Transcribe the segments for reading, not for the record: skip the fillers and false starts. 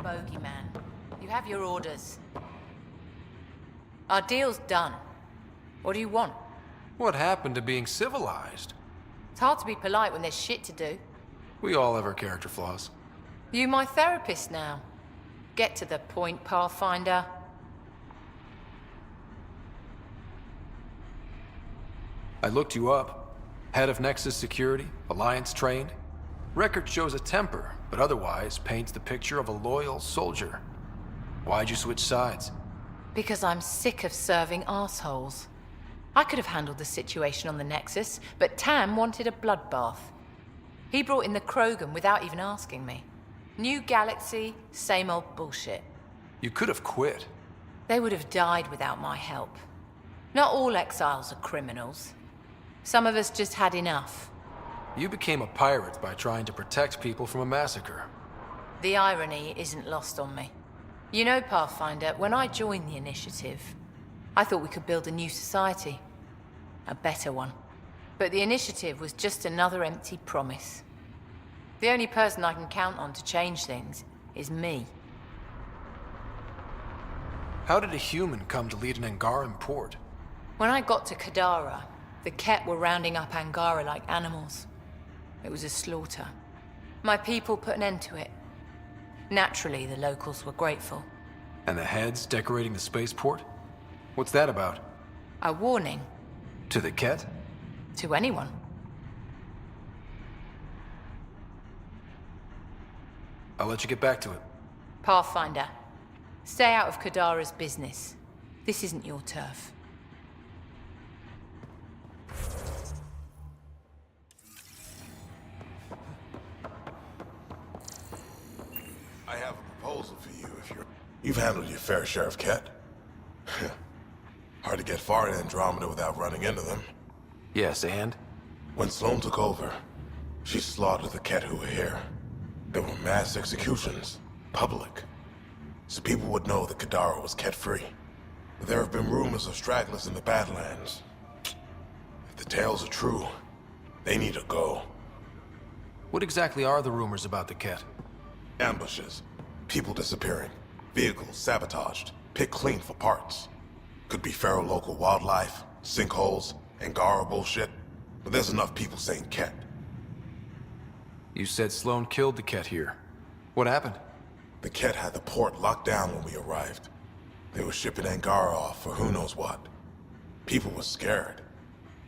bogeyman. You have your orders. Our deal's done. What do you want? What happened to being civilized? It's hard to be polite when there's shit to do. We all have our character flaws. You my therapist now. Get to the point, Pathfinder. I looked you up. Head of Nexus Security, Alliance trained. Record shows a temper, but otherwise paints the picture of a loyal soldier. Why'd you switch sides? Because I'm sick of serving assholes. I could have handled the situation on the Nexus, but Tam wanted a bloodbath. He brought in the Krogan without even asking me. New galaxy, same old bullshit. You could have quit. They would have died without my help. Not all exiles are criminals. Some of us just had enough. You became a pirate by trying to protect people from a massacre. The irony isn't lost on me. You know, Pathfinder, when I joined the Initiative, I thought we could build a new society. A better one. But the Initiative was just another empty promise. The only person I can count on to change things is me. How did a human come to lead an Angaran port? When I got to Kadara, the Ket were rounding up Angara like animals. It was a slaughter. My people put an end to it. Naturally, the locals were grateful. And the heads decorating the spaceport? What's that about? A warning. To the Ket? To anyone. I'll let you get back to it. Pathfinder, stay out of Kadara's business. This isn't your turf. I have a proposal for you if you're... You've handled your fair share of Ket. Hard to get far in Andromeda without running into them. Yes, and? When Sloane took over, she slaughtered the Ket who were here. There were mass executions, public. So people would know that Kadara was Ket-free. But there have been rumors of stragglers in the Badlands. If the tales are true, they need to go. What exactly are the rumors about the Ket? Ambushes, people disappearing, vehicles sabotaged, picked clean for parts. Could be feral local wildlife, sinkholes, Angara bullshit, but there's enough people saying Ket. You said Sloane killed the Ket here. What happened? The Ket had the port locked down when we arrived. They were shipping Angara off for who knows what. People were scared,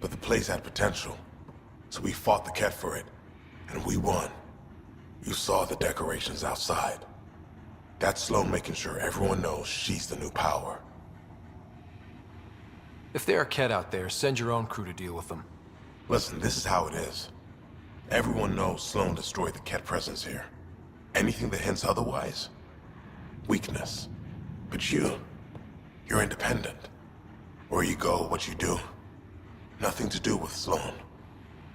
but the place had potential. So we fought the Ket for it, and we won. You saw the decorations outside. That's Sloane making sure everyone knows she's the new power. If there are Ket out there, send your own crew to deal with them. Listen, this is how it is. Everyone knows Sloane destroyed the Ket presence here. Anything that hints otherwise, weakness. But you're independent. Where you go, what you do. Nothing to do with Sloane.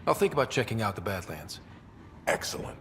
I'll think about checking out the Badlands. Excellent.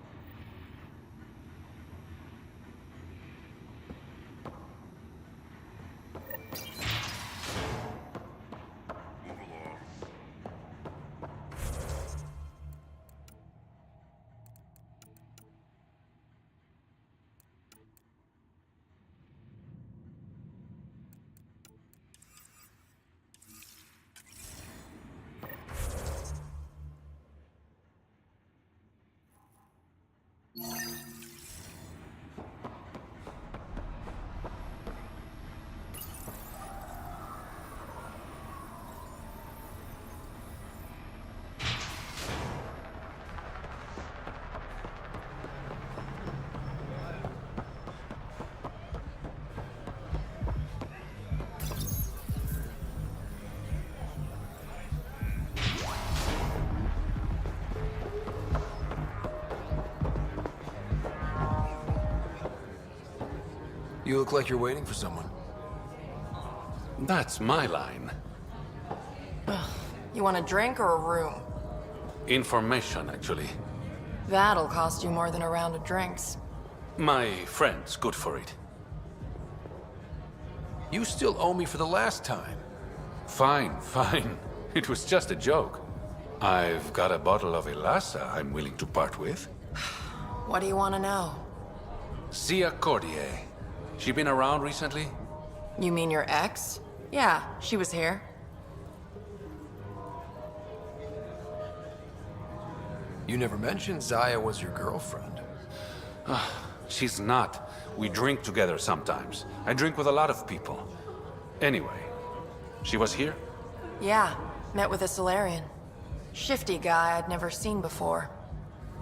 You look like you're waiting for someone. That's my line. You want a drink or a room? Information, actually. That'll cost you more than a round of drinks. My friend's good for it. You still owe me for the last time. Fine, fine. It was just a joke. I've got a bottle of Elasa I'm willing to part with. What do you want to know? Zia Cordier. She been around recently? You mean your ex? Yeah, she was here. You never mentioned Zaya was your girlfriend. She's not. We drink together sometimes. I drink with a lot of people. Anyway, she was here? Yeah, met with a Solarian. Shifty guy I'd never seen before.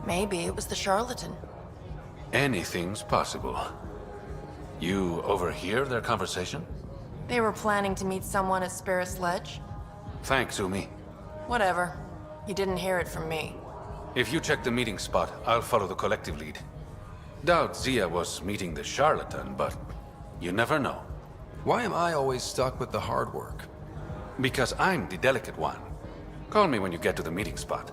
Maybe it was the charlatan. Anything's possible. You overhear their conversation? They were planning to meet someone at Sparris Ledge. Thanks, Umi. Whatever. You didn't hear it from me. If you check the meeting spot, I'll follow the collective lead. Doubt Zia was meeting the charlatan, but you never know. Why am I always stuck with the hard work? Because I'm the delicate one. Call me when you get to the meeting spot.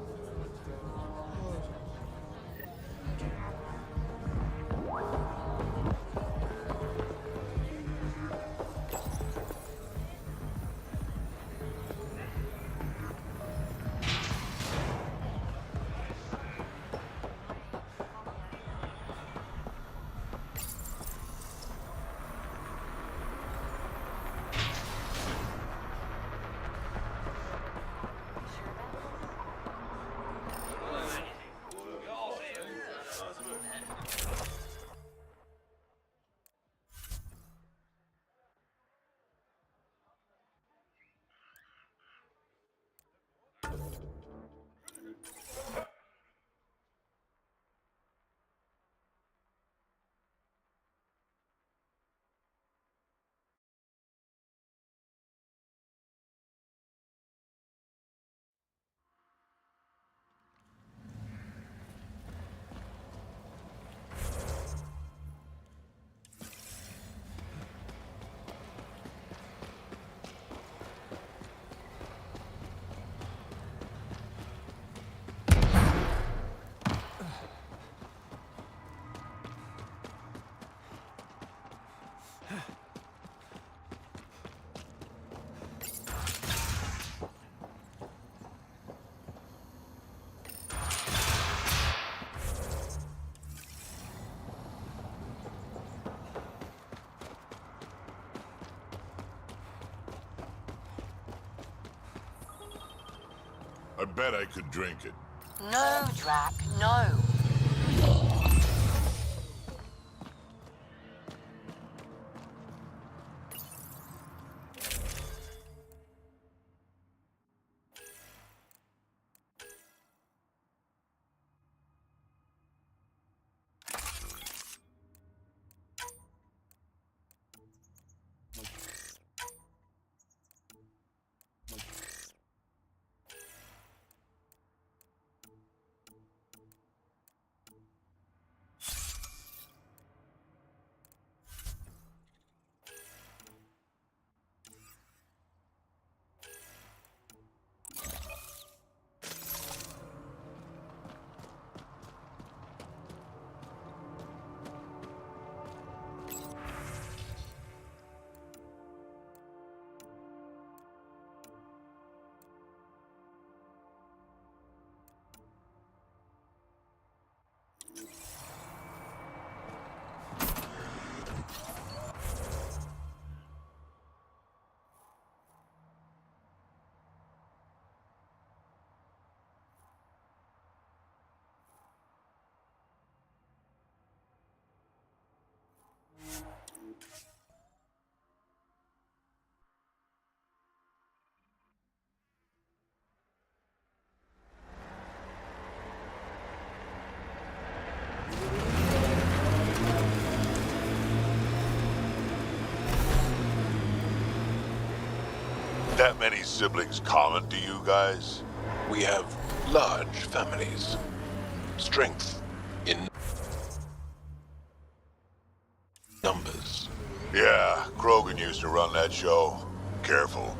I bet I could drink it. No, Drac, no. That many siblings common to you guys? We have large families. Strength in numbers. Yeah, Krogan used to run that show. Careful.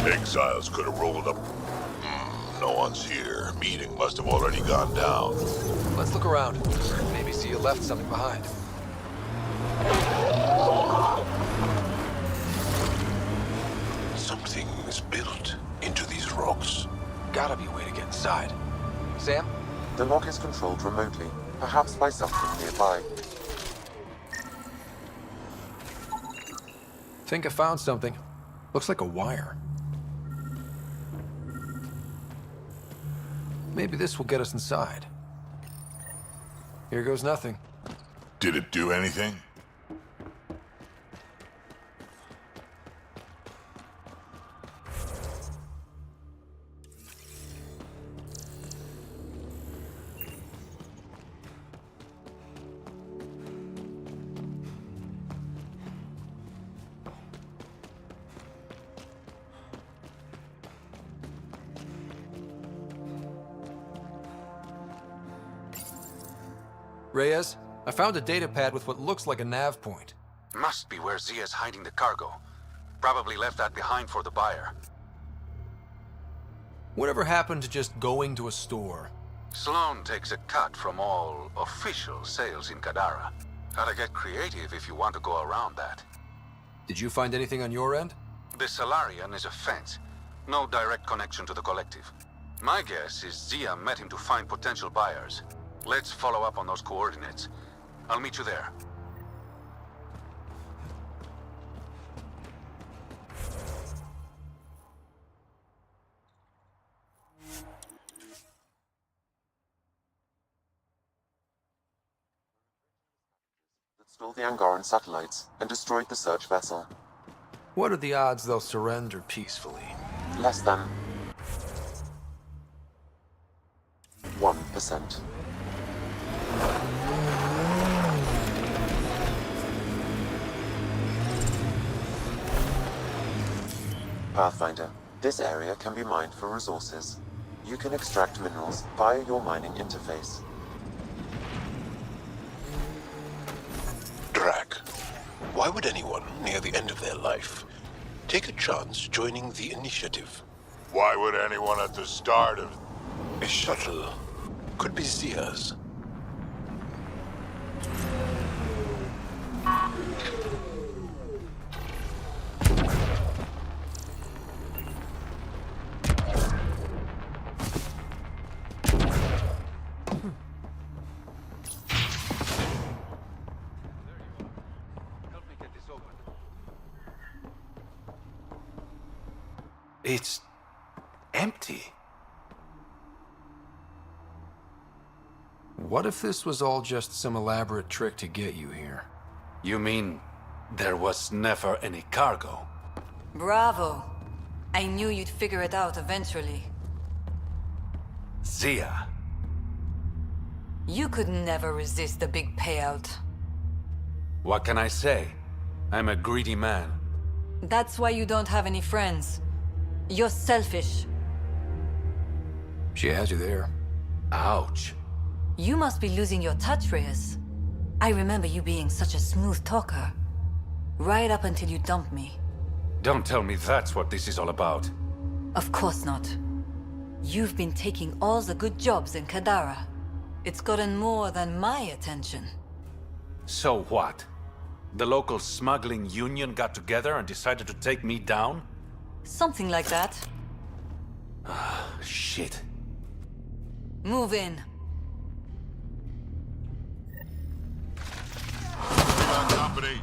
Exiles could have rolled up. No one's here. Meeting must have already gone down. Let's look around. Maybe see you left something behind. Something is built into these rocks. Gotta be a way to get inside. Sam? The lock is controlled remotely, perhaps by something nearby. Think I found something. Looks like a wire. Maybe this will get us inside. Here goes nothing. Did it do anything? Reyes, I found a data pad with what looks like a nav point. Must be where Zia's hiding the cargo. Probably left that behind for the buyer. Whatever happened to just going to a store? Sloan takes a cut from all official sales in Kadara. Gotta get creative if you want to go around that. Did you find anything on your end? The Salarian is a fence. No direct connection to the collective. My guess is Zia met him to find potential buyers. Let's follow up on those coordinates. I'll meet you there. That stole the Angaran satellites and destroyed the search vessel. What are the odds they'll surrender peacefully? Less than 1%. Pathfinder, this area can be mined for resources. You can extract minerals via your mining interface. Drac, why would anyone near the end of their life take a chance joining the initiative? Why would anyone at the start of... A shuttle could be Zia's. It's empty. What if this was all just some elaborate trick to get you here? You mean there was never any cargo? Bravo. I knew you'd figure it out eventually. Zia. You could never resist the big payout. What can I say? I'm a greedy man. That's why you don't have any friends. You're selfish. She has you there. Ouch. You must be losing your touch, Reyes. I remember you being such a smooth talker. Right up until you dumped me. Don't tell me that's what this is all about. Of course not. You've been taking all the good jobs in Kadara. It's gotten more than my attention. So what? The local smuggling union got together and decided to take me down? Something like that. Shit. Move in. company.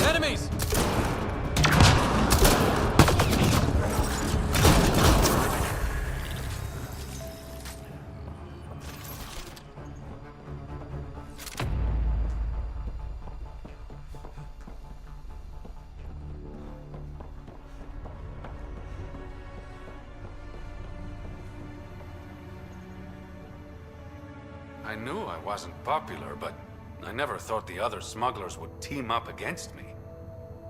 Enemies! I knew I wasn't popular, but I never thought the other smugglers would team up against me.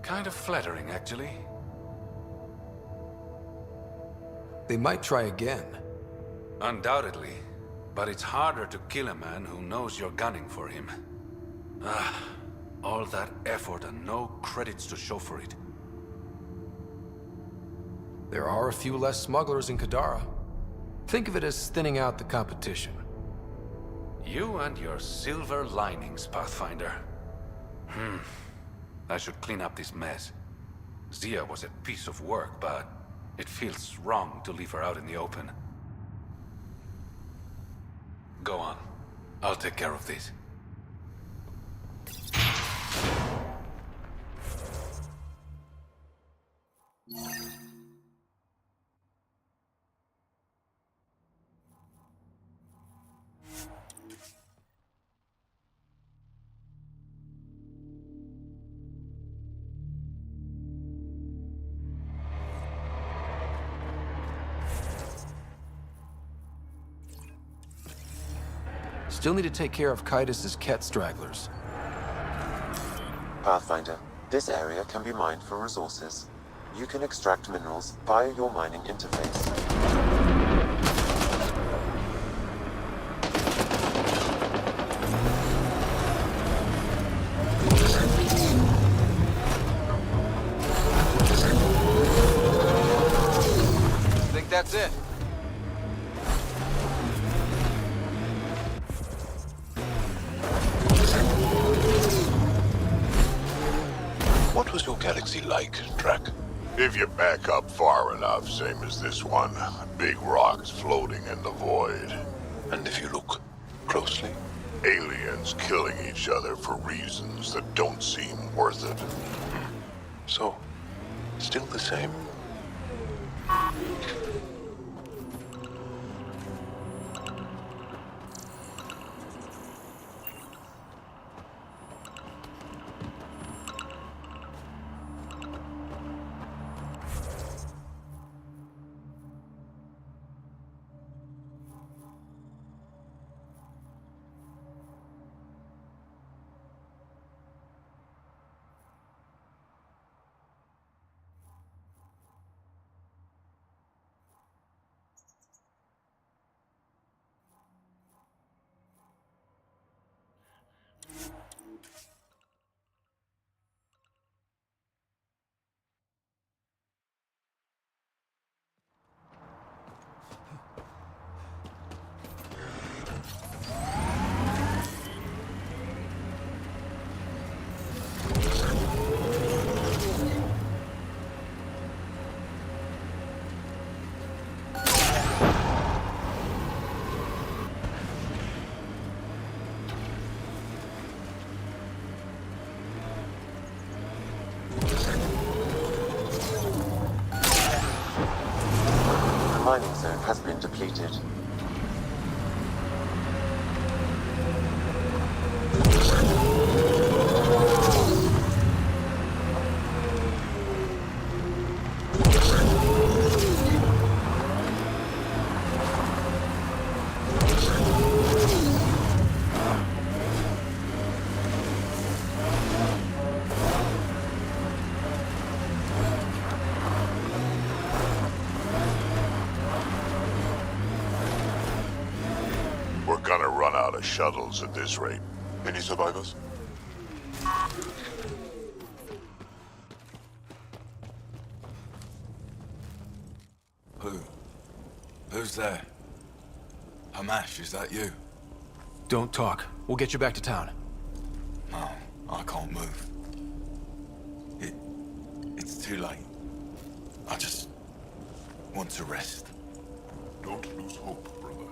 Kind of flattering, actually. They might try again. Undoubtedly. But it's harder to kill a man who knows you're gunning for him. Ah, all that effort and no credits to show for it. There are a few less smugglers in Kadara. Think of it as thinning out the competition. You and your silver linings, Pathfinder. I should clean up this mess. Zia was a piece of work, but it feels wrong to leave her out in the open. Go on. I'll take care of this. Still need to take care of Kaitis' Ket stragglers. Pathfinder, this area can be mined for resources. You can extract minerals via your mining interface. Think that's it? What was your galaxy like, Drac? If you back up far enough, same as this one. Big rocks floating in the void. And if you look closely? Aliens killing each other for reasons that don't seem worth it. So, still the same. The mining zone has been depleted. We're gonna run out of shuttles at this rate. Any survivors? Who's there? Hamash, is that you? Don't talk. We'll get you back to town. No, I can't move. It's too late. I just want to rest. Don't lose hope, brother.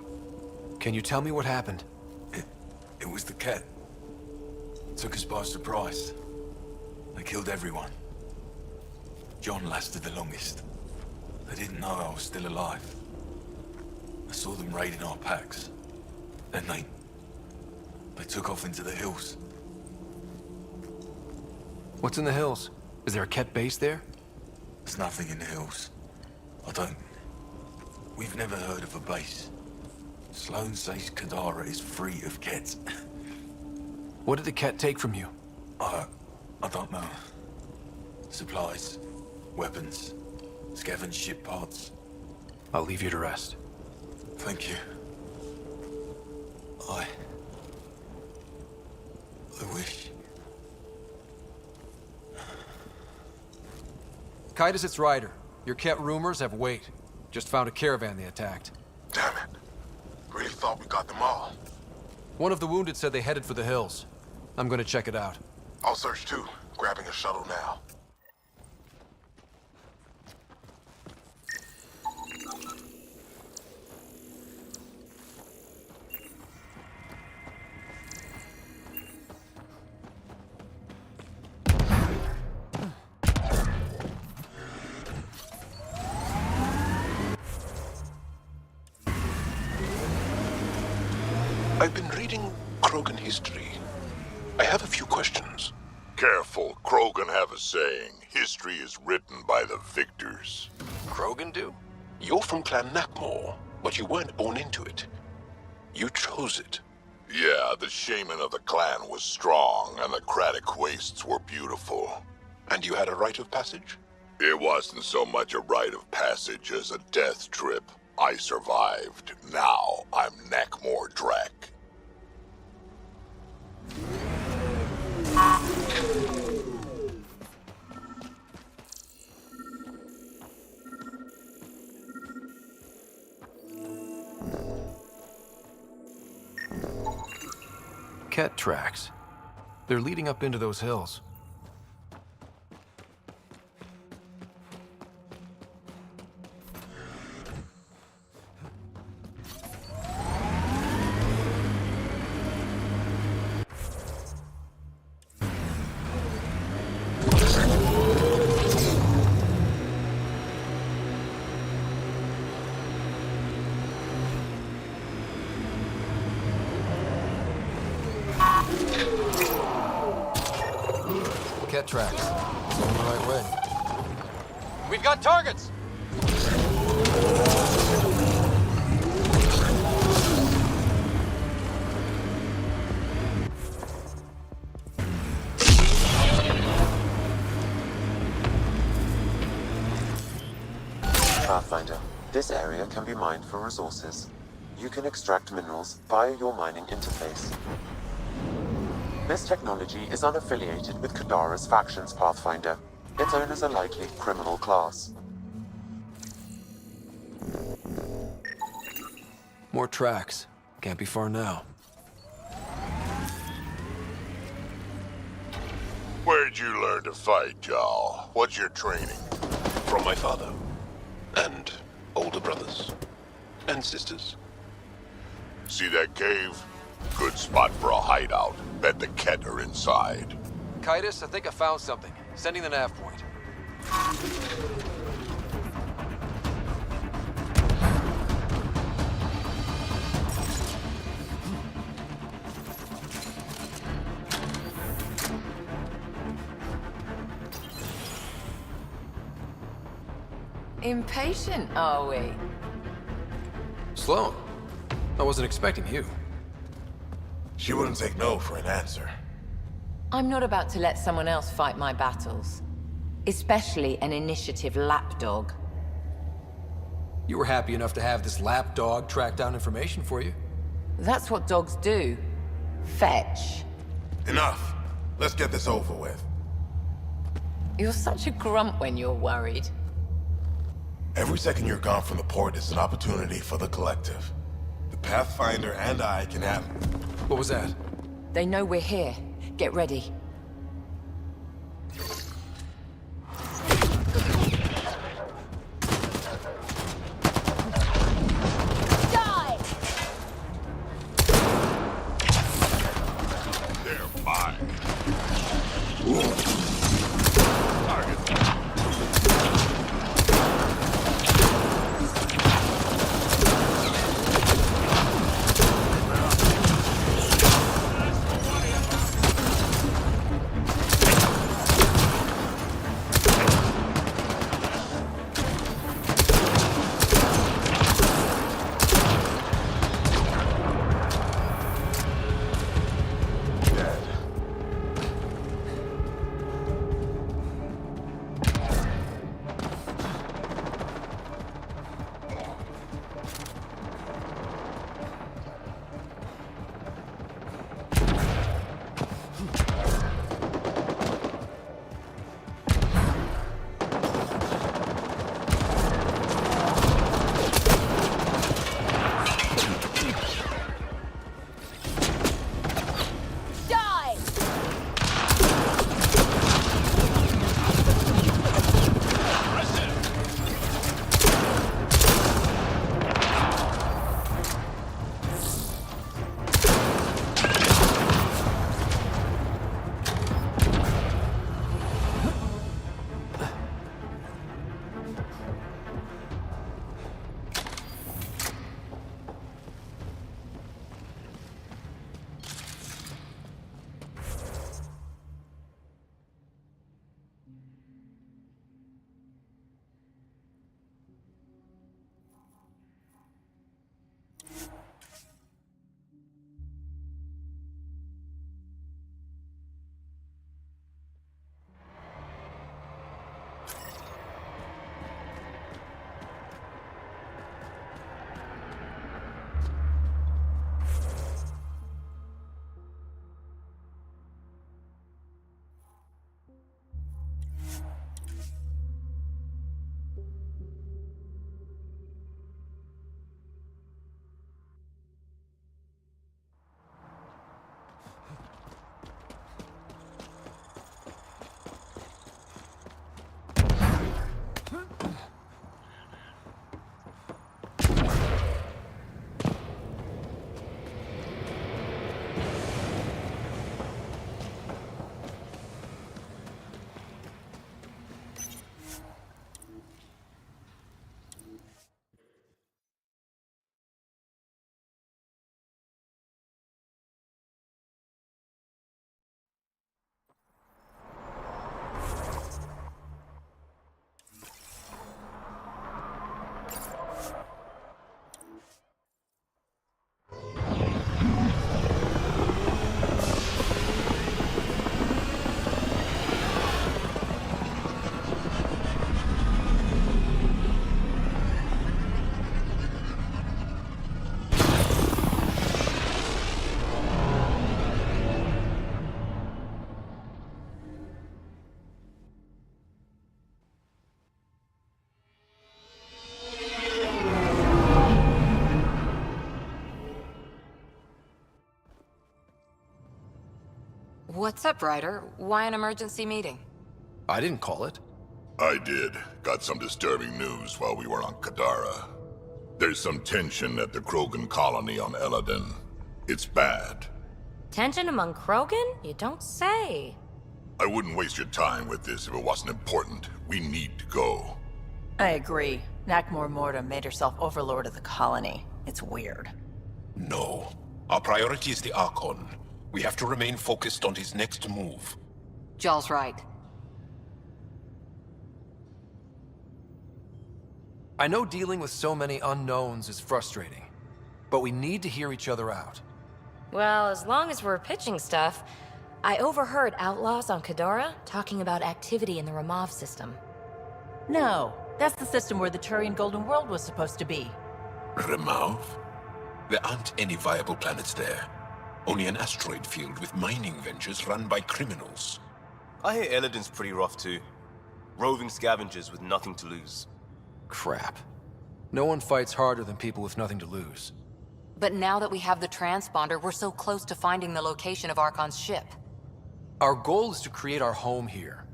Can you tell me what happened? It was the Ket. Took us by surprise. They killed everyone. John lasted the longest. They didn't know I was still alive. I saw them raiding our packs. Then they took off into the hills. What's in the hills? Is there a Ket base there? There's nothing in the hills. We've never heard of a base. Sloane says Kadara is free of Kett. What did the Ket take from you? I don't know. Supplies, weapons, scavenged ship parts. I'll leave you to rest. Thank you. I wish. Kite is its rider. Your Ket rumors have weight. Just found a caravan they attacked. Damn it. Really thought we got them all. One of the wounded said they headed for the hills. I'm gonna check it out. I'll search too, grabbing a shuttle now. I've been reading Krogan history. I have a few questions. Careful, Krogan have a saying. History is written by the victors. Krogan do? You're from Clan Nakmor, but you weren't born into it. You chose it. Yeah, the shaman of the clan was strong, and the Craddock wastes were beautiful. And you had a rite of passage? It wasn't so much a rite of passage as a death trip. I survived. Now I'm Nakmor Drak. Ket tracks. They're leading up into those hills. Ket tracks. Going the right way. We've got targets! Pathfinder, this area can be mined for resources. You can extract minerals via your mining interface. This technology is unaffiliated with Kadara's factions, Pathfinder. Its owners are likely criminal class. More tracks. Can't be far now. Where'd you learn to fight, Jarl? What's your training? From my father. And older brothers. And sisters. See that cave? Good spot for a hideout. Bet the Ket are inside. Kitus, I think I found something. Sending the nav point. Impatient, are we? Sloane, I wasn't expecting you. She wouldn't take no for an answer. I'm not about to let someone else fight my battles. Especially an initiative lapdog. You were happy enough to have this lapdog track down information for you. That's what dogs do. Fetch. Enough. Let's get this over with. You're such a grump when you're worried. Every second you're gone from the port is an opportunity for the collective. The Pathfinder and I can have... What was that? They know we're here. Get ready. Die! They're mine. Target. What's up, Ryder? Why an emergency meeting? I didn't call it. I did. Got some disturbing news while we were on Kadara. There's some tension at the Krogan colony on Eladin. It's bad. Tension among Krogan? You don't say. I wouldn't waste your time with this if it wasn't important. We need to go. I agree. Nakmor Morta made herself overlord of the colony. It's weird. No. Our priority is the Archon. We have to remain focused on his next move. Jall's right. I know dealing with so many unknowns is frustrating, but we need to hear each other out. Well, as long as we're pitching stuff, I overheard outlaws on Kadara talking about activity in the Ramov system. No, that's the system where the Turian Golden World was supposed to be. Ramov? There aren't any viable planets there. Only an asteroid field with mining ventures run by criminals. I hear Eladin's pretty rough too. Roving scavengers with nothing to lose. Crap. No one fights harder than people with nothing to lose. But now that we have the transponder, we're so close to finding the location of Archon's ship. Our goal is to create our home here.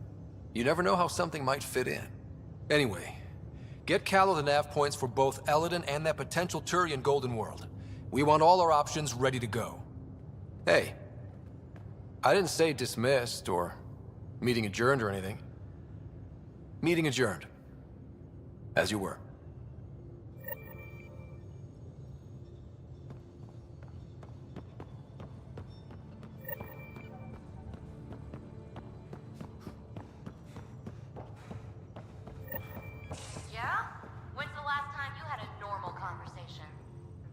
You never know how something might fit in. Anyway, get Callow the nav points for both Eladin and that potential Turian Golden World. We want all our options ready to go. Hey, I didn't say dismissed or meeting adjourned or anything. Meeting adjourned. As you were. Yeah? When's the last time you had a normal conversation?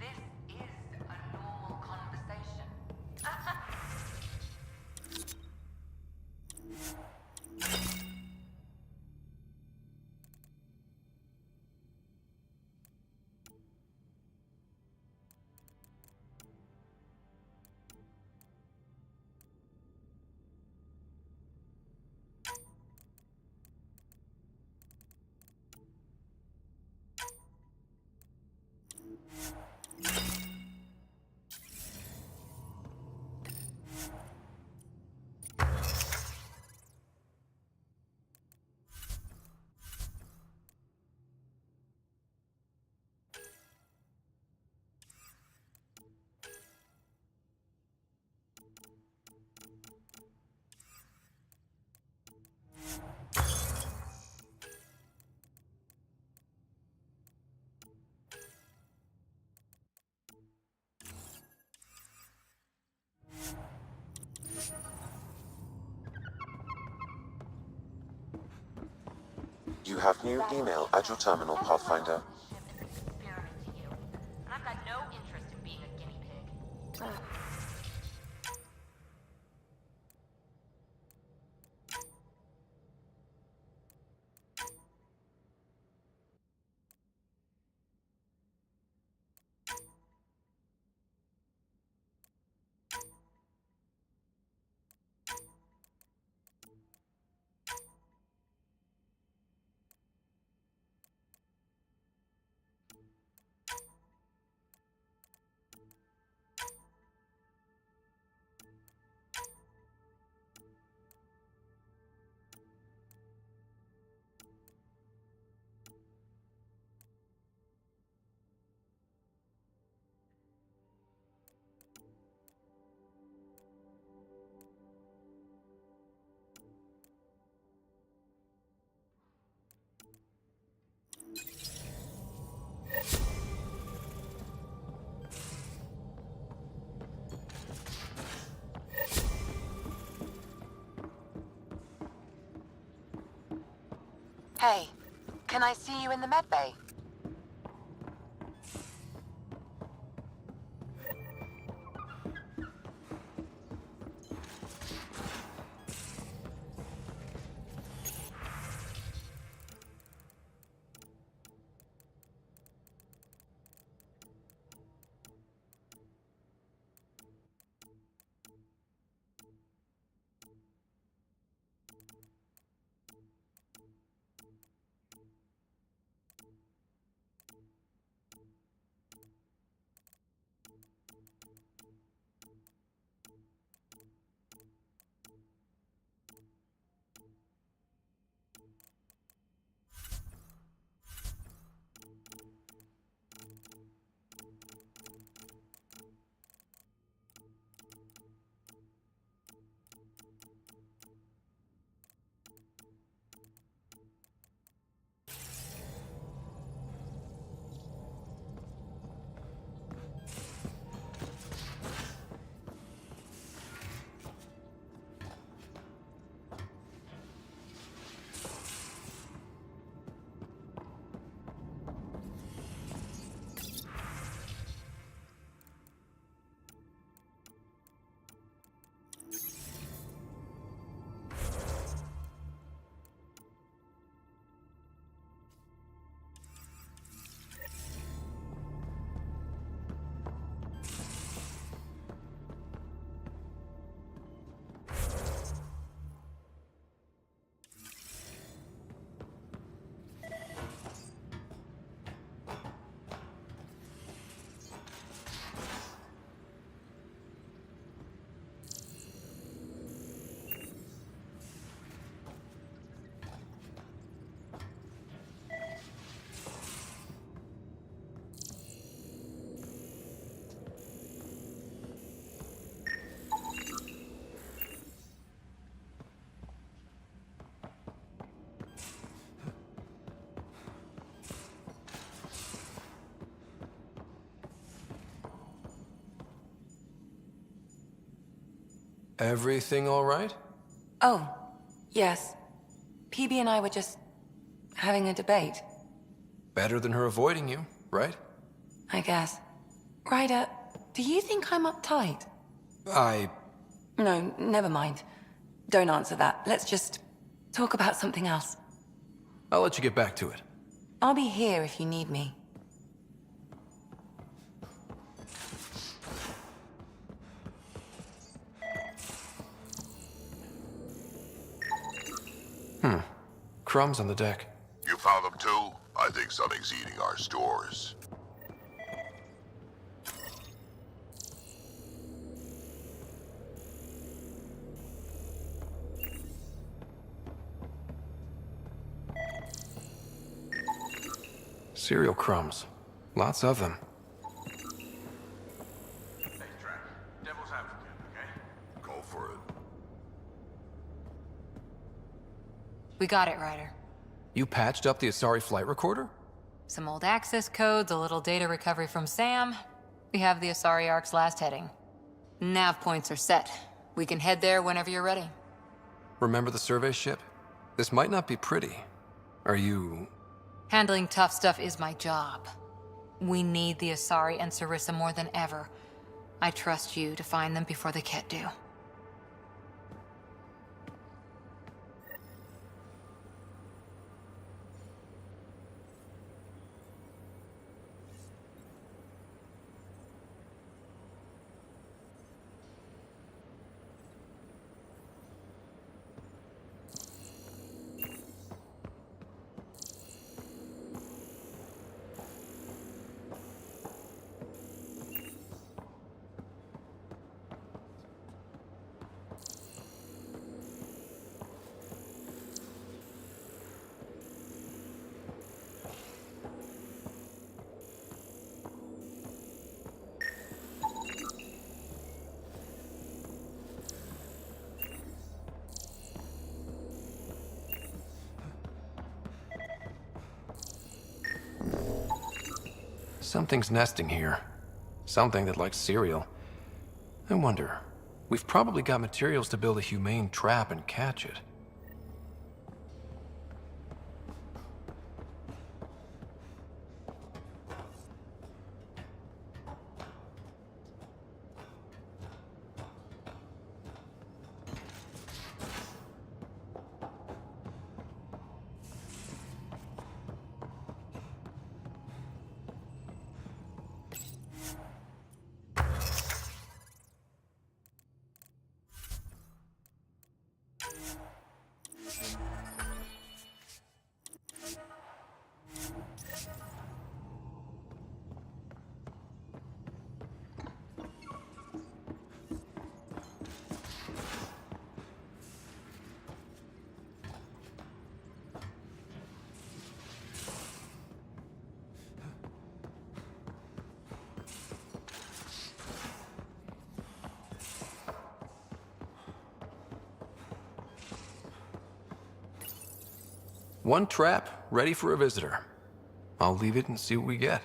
This is a normal conversation. You have new email at your terminal, Pathfinder. I've got no interest in being a guinea pig. Hey, can I see you in the med bay? Everything all right? Oh, yes. PB and I were just having a debate, Better than her avoiding you, right? I guess. Ryder, do you think I'm uptight? No, never mind. Don't answer that. Let's just talk about something else. I'll let you get back to it. I'll be here if you need me. Crumbs on the deck. You found them too? I think something's eating our stores. Cereal crumbs. Lots of them. LIVESTREAM, devil's advocate, okay? Go for it. We got it, Ryder. You patched up the Asari flight recorder? Some old access codes, a little data recovery from Sam. We have the Asari Ark's last heading. Nav points are set. We can head there whenever you're ready. Remember the survey ship? This might not be pretty. Are you... Handling tough stuff is my job. We need the Asari and Sarissa more than ever. I trust you to find them before the Ket do. Something's nesting here. Something that likes cereal. I wonder, we've probably got materials to build a humane trap and catch it. One trap, ready for a visitor. I'll leave it and see what we get.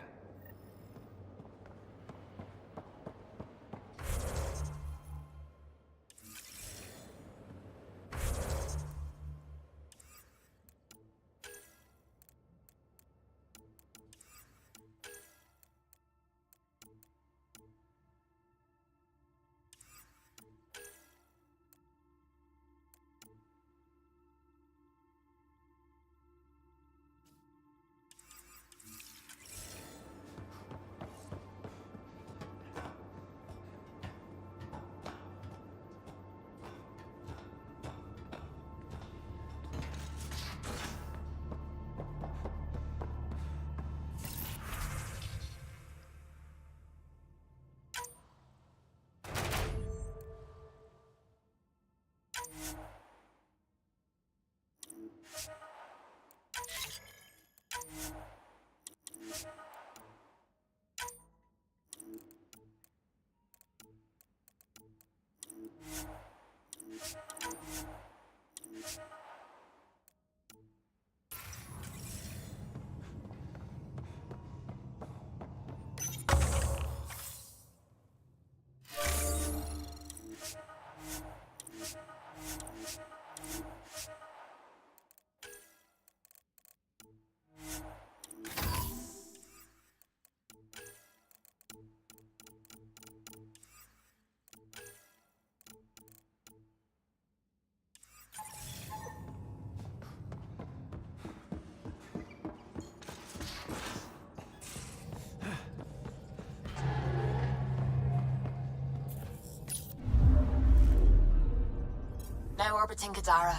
Now orbiting Kadara.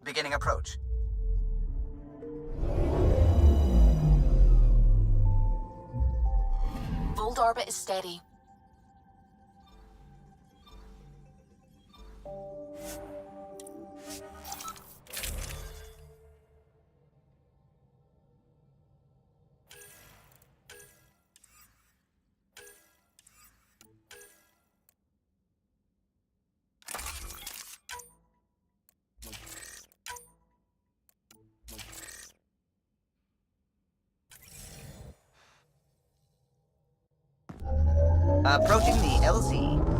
Beginning approach. Volt orbit is steady. Approaching the LZ.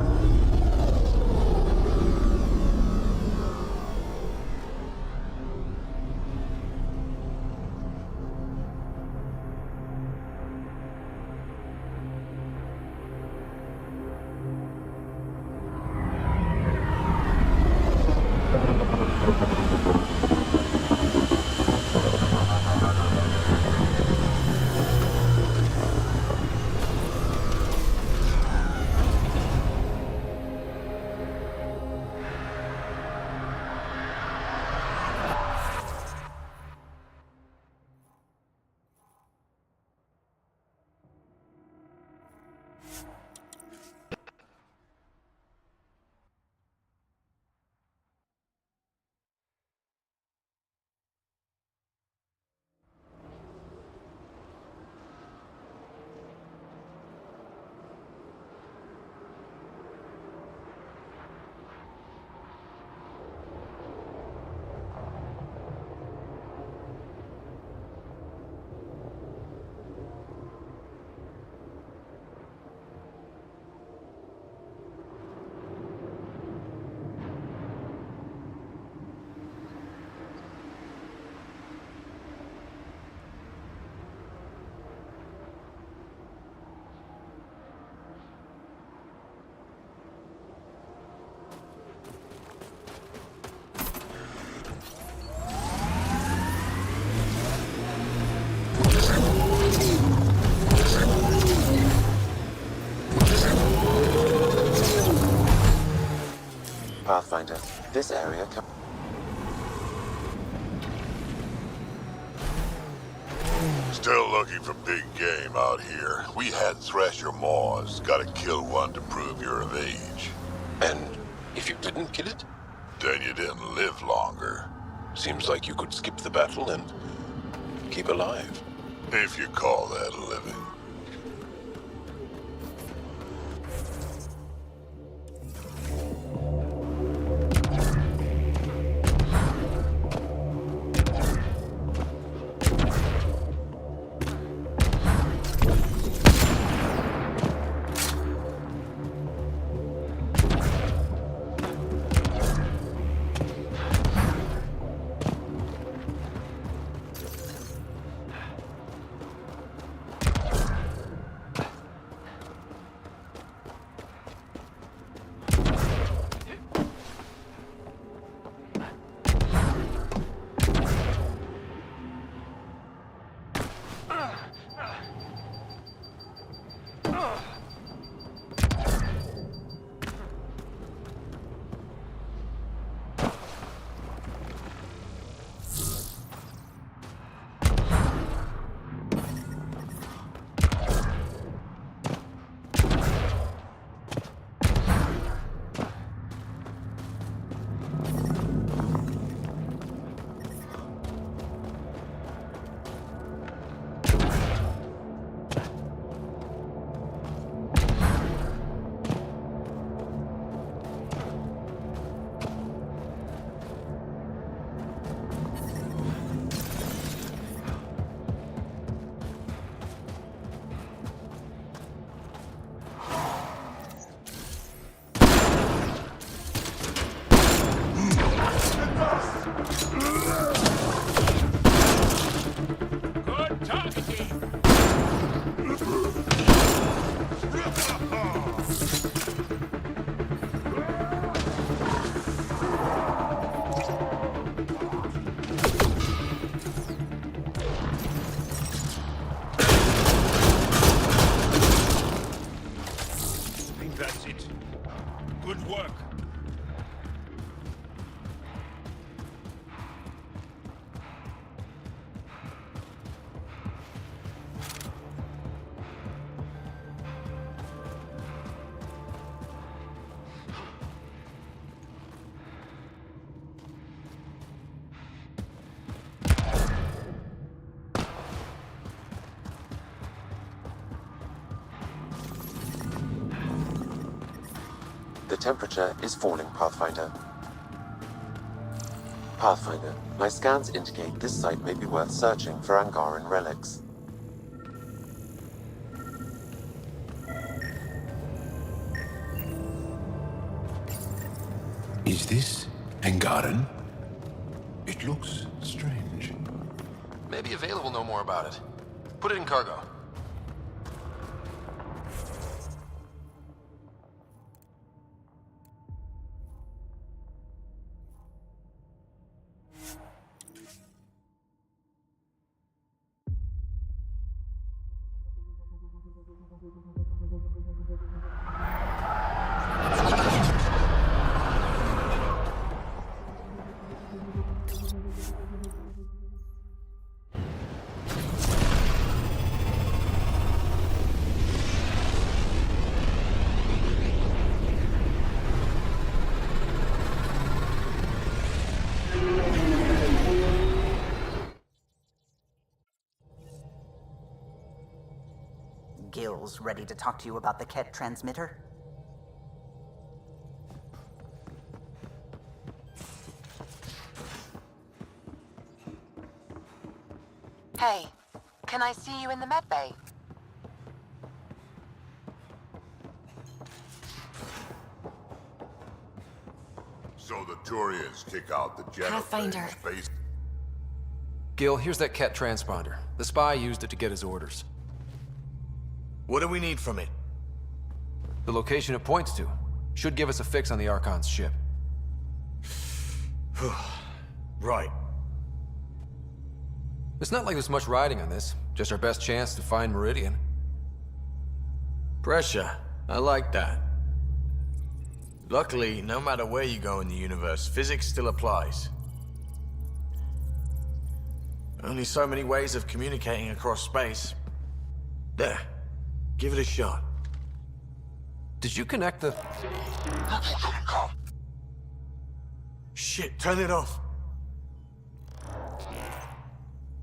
Pathfinder, this area can... Still looking for big game out here. We had Thresher Maws. Gotta kill one to prove you're of age. And if you didn't kill it? Then you didn't live longer. Seems like you could skip the battle and keep alive. If you call that living. Temperature is falling, Pathfinder. Pathfinder, my scans indicate this site may be worth searching for Angaran relics. Is this Angaran? It looks strange. Maybe available know more about it. Put it in cargo. Gil's ready to talk to you about the Ket transmitter. Hey, can I see you in the med bay? So the Turians kick out the Pathfinder. space. Gil, here's that Ket transponder. The spy used it to get his orders. What do we need from it? The location it points to should give us a fix on the Archon's ship. Right. It's not like there's much riding on this. Just our best chance to find Meridian. Pressure. I like that. Luckily, no matter where you go in the universe, physics still applies. Only so many ways of communicating across space. There. Give it a shot. Did you connect the... Shit, turn it off.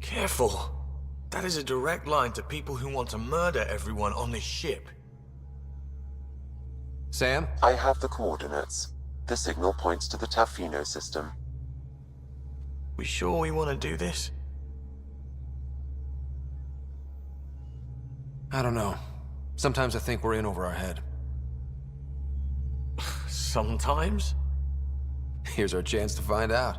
Careful. That is a direct line to people who want to murder everyone on this ship. Sam? I have the coordinates. The signal points to the Tafino system. We sure we want to do this? I don't know. Sometimes I think we're in over our head. Sometimes? Here's our chance to find out.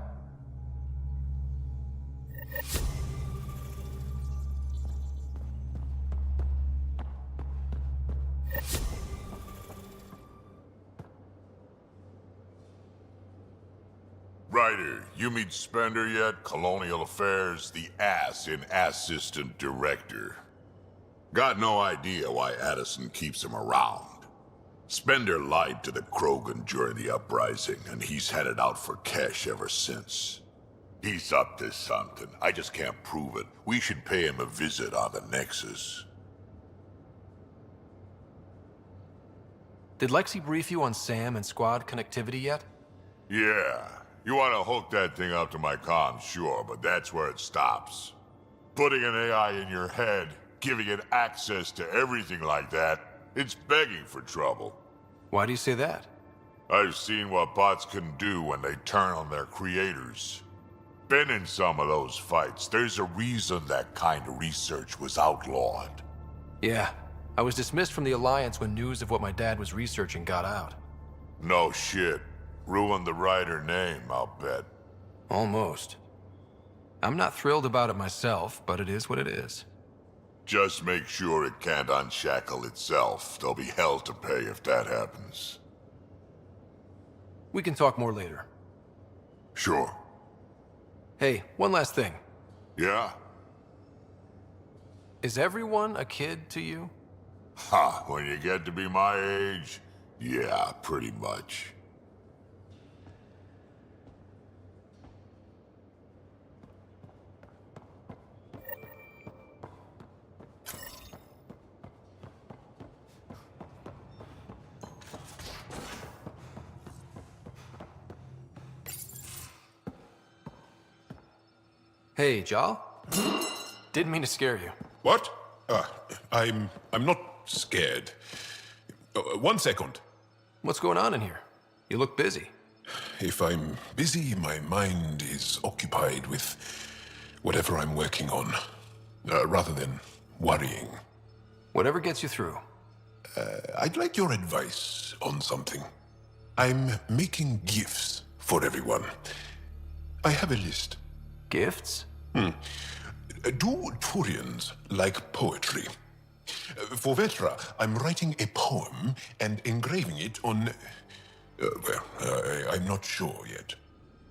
Ryder, you meet Spender yet? Colonial Affairs, the ass in Assistant Director. Got no idea why Addison keeps him around. Spender lied to the Krogan during the uprising, and he's headed out for cash ever since. He's up to something. I just can't prove it. We should pay him a visit on the Nexus. Did Lexi brief you on Sam and squad connectivity yet? Yeah. You want to hook that thing up to my comms, sure, but that's where it stops. Putting an AI in your head, giving it access to everything like that, it's begging for trouble. Why do you say that? I've seen what bots can do when they turn on their creators. Been in some of those fights. There's a reason that kind of research was outlawed. Yeah. I was dismissed from the Alliance when news of what my dad was researching got out. No shit. Ruined the Ryder name, I'll bet. Almost. I'm not thrilled about it myself, but it is what it is. Just make sure it can't unshackle itself. There'll be hell to pay if that happens. We can talk more later. Sure. Hey, one last thing. Yeah? Is everyone a kid to you? Ha, when you get to be my age, yeah, pretty much. Hey, Jal? Didn't mean to scare you. What? I'm not scared. 1 second. What's going on in here? You look busy. If I'm busy, my mind is occupied with whatever I'm working on, rather than worrying. Whatever gets you through. I'd like your advice on something. I'm making gifts for everyone. I have a list. Gifts? Do Turians like poetry? For Vetra, I'm writing a poem and engraving it on... I'm not sure yet.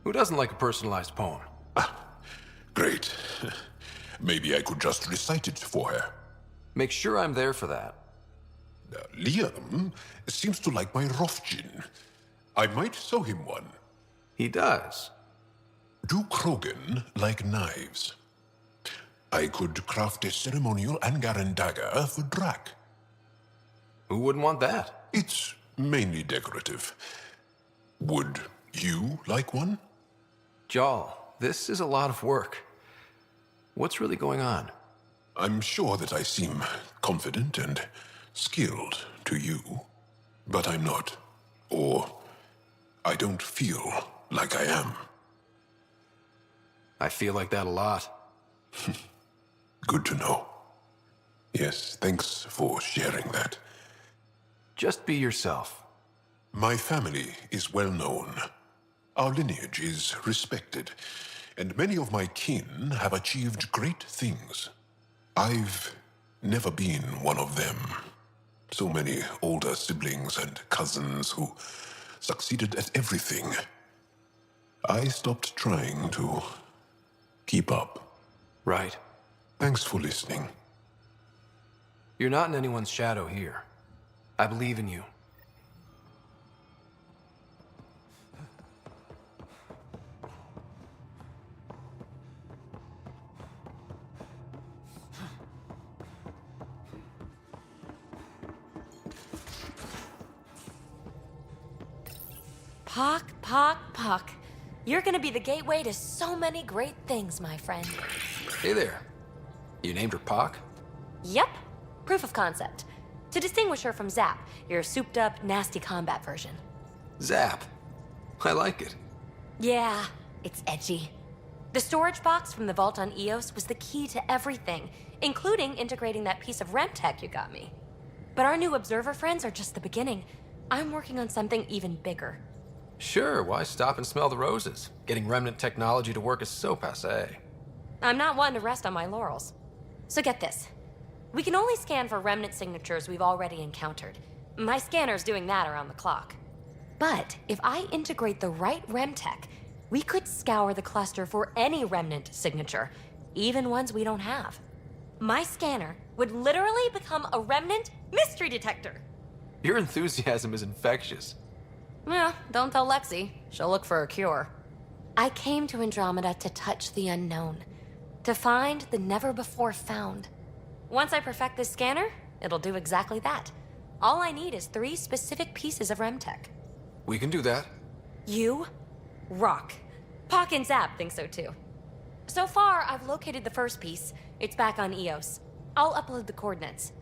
Who doesn't like a personalized poem? Great. Maybe I could just recite it for her. Make sure I'm there for that. Liam seems to like my Rofjin. I might sew him one. He does. Do Krogan like knives? I could craft a ceremonial Angaran dagger for Drak. Who wouldn't want that? It's mainly decorative. Would you like one? Jarl, this is a lot of work. What's really going on? I'm sure that I seem confident and skilled to you, but I'm not. Or I don't feel like I am. I feel like that a lot. Good to know. Yes, thanks for sharing that. Just be yourself. My family is well known. Our lineage is respected, and many of my kin have achieved great things. I've never been one of them. So many older siblings and cousins who succeeded at everything. I stopped trying to keep up. Right. Thanks for listening. You're not in anyone's shadow here. I believe in you. Puck. You're gonna be the gateway to so many great things, my friend. Hey there. You named her Pock? Yep. Proof of concept. To distinguish her from Zap, your souped-up, nasty combat version. Zap. I like it. Yeah, it's edgy. The storage box from the vault on Eos was the key to everything, including integrating that piece of Remtech you got me. But our new observer friends are just the beginning. I'm working on something even bigger. Sure, why stop and smell the roses? Getting remnant technology to work is so passé. I'm not one to rest on my laurels. So get this. We can only scan for remnant signatures we've already encountered. My scanner's doing that around the clock. But if I integrate the right Remtech, we could scour the cluster for any remnant signature, even ones we don't have. My scanner would literally become a remnant mystery detector. Your enthusiasm is infectious. Yeah, don't tell Lexi. She'll look for a cure. I came to Andromeda to touch the unknown, to find the never-before-found. Once I perfect this scanner, it'll do exactly that. All I need is 3 specific pieces of Remtech. We can do that. You rock. Pock and Zap think so too. So far, I've located the first piece. It's back on Eos. I'll upload the coordinates.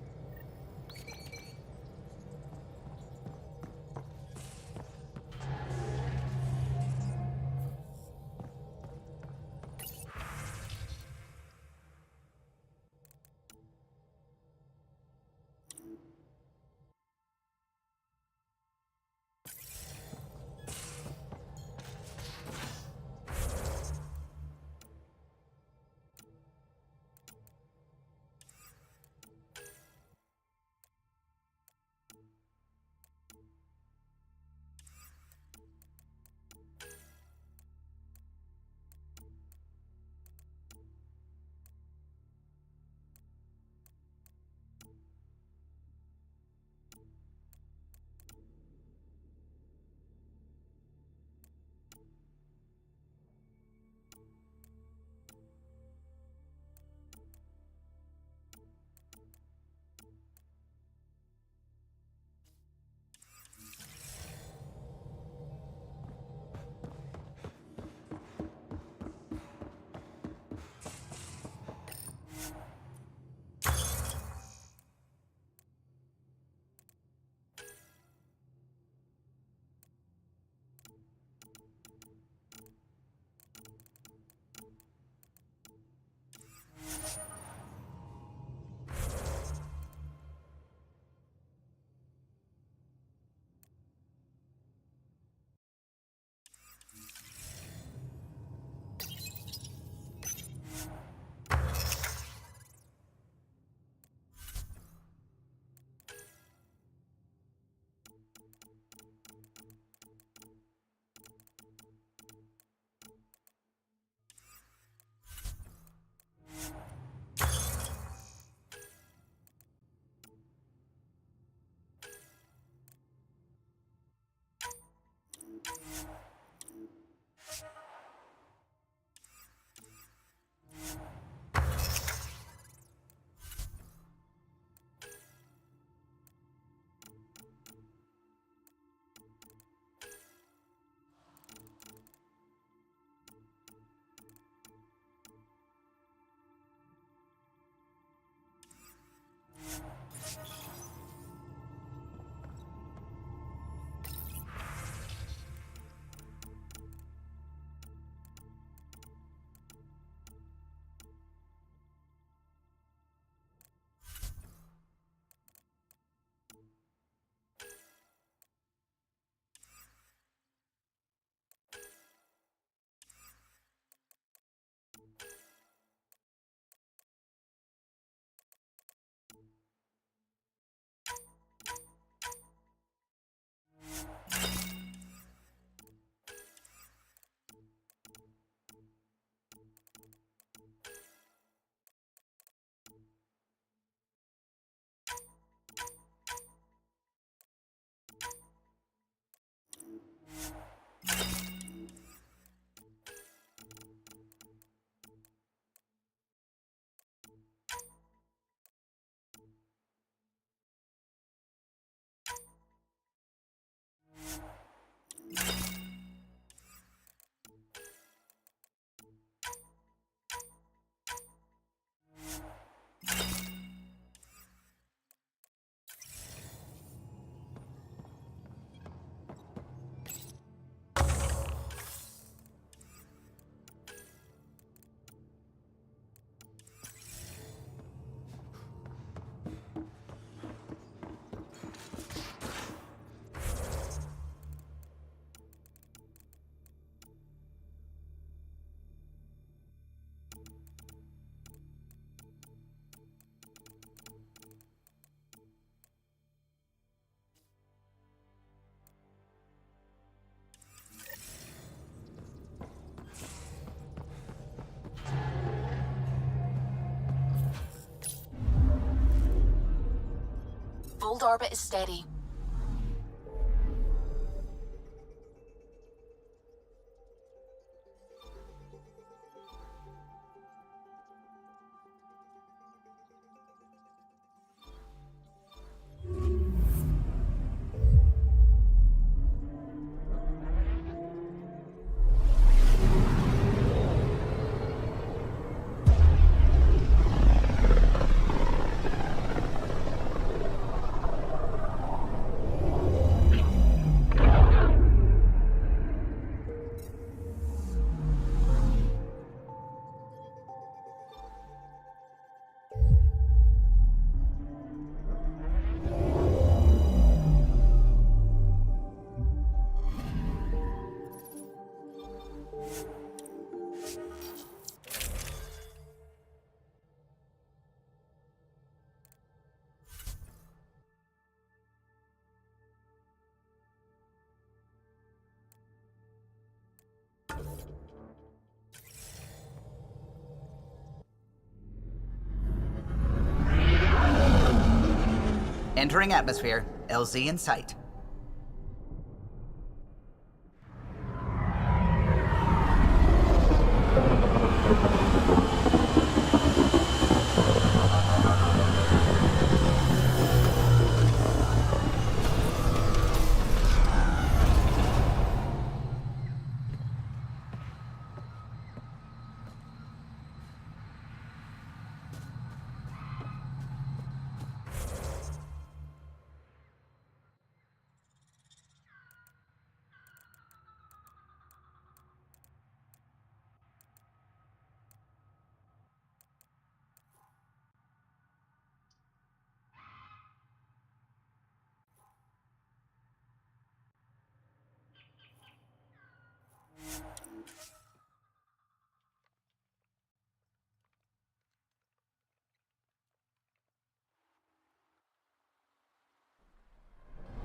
Hold orbit is steady. Entering atmosphere. LZ in sight.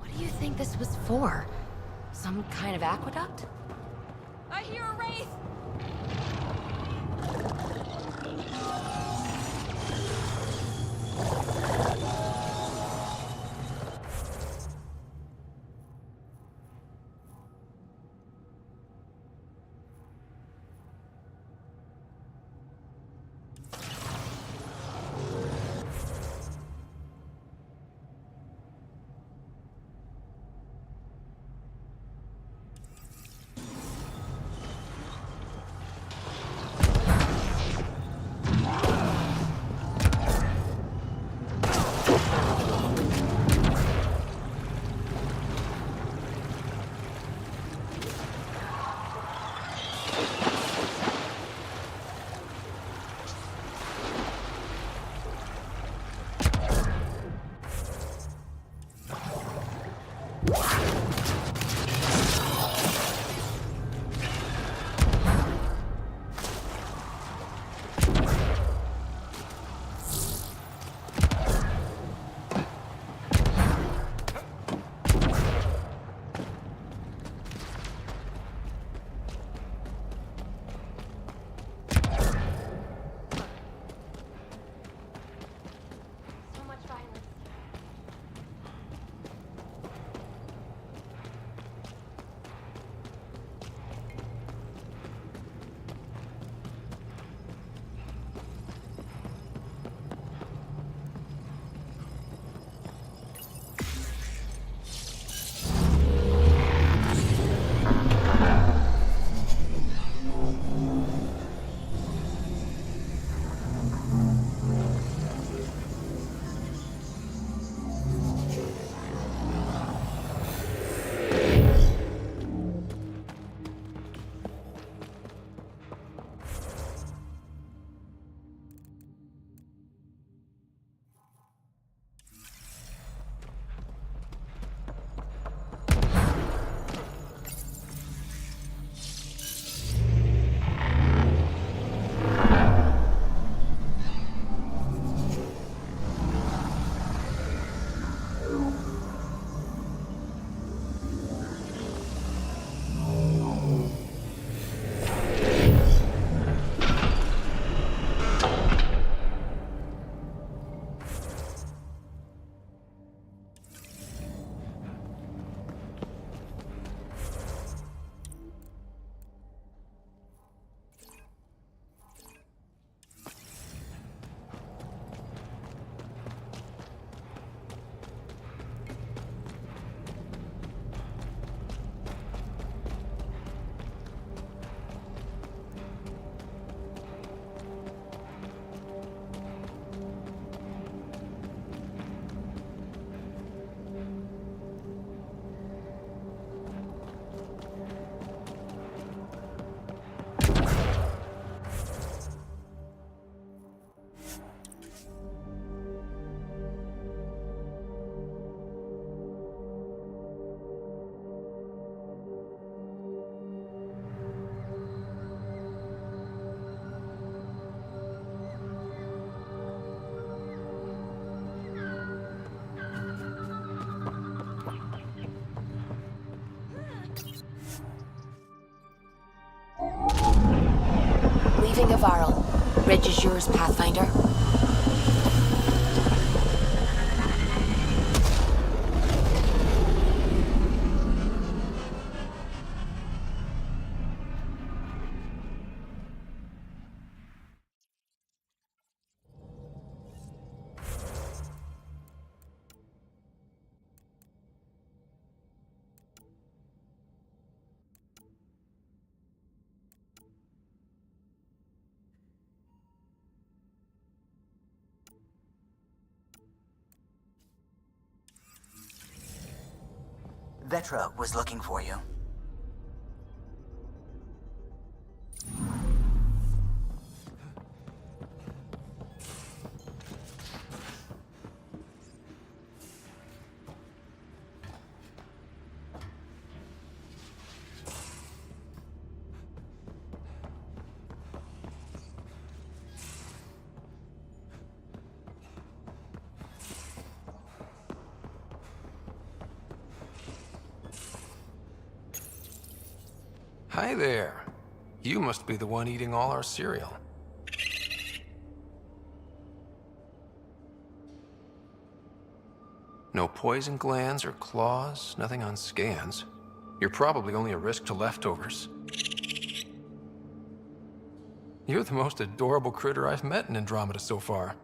What do you think this was for? Some kind of aqueduct? I hear a wraith! Reporting a Varl. Reg is yours, Pathfinder. Vetra was looking for you. Hi there. You must be the one eating all our cereal. No poison glands or claws, nothing on scans. You're probably only a risk to leftovers. You're the most adorable critter I've met in Andromeda so far.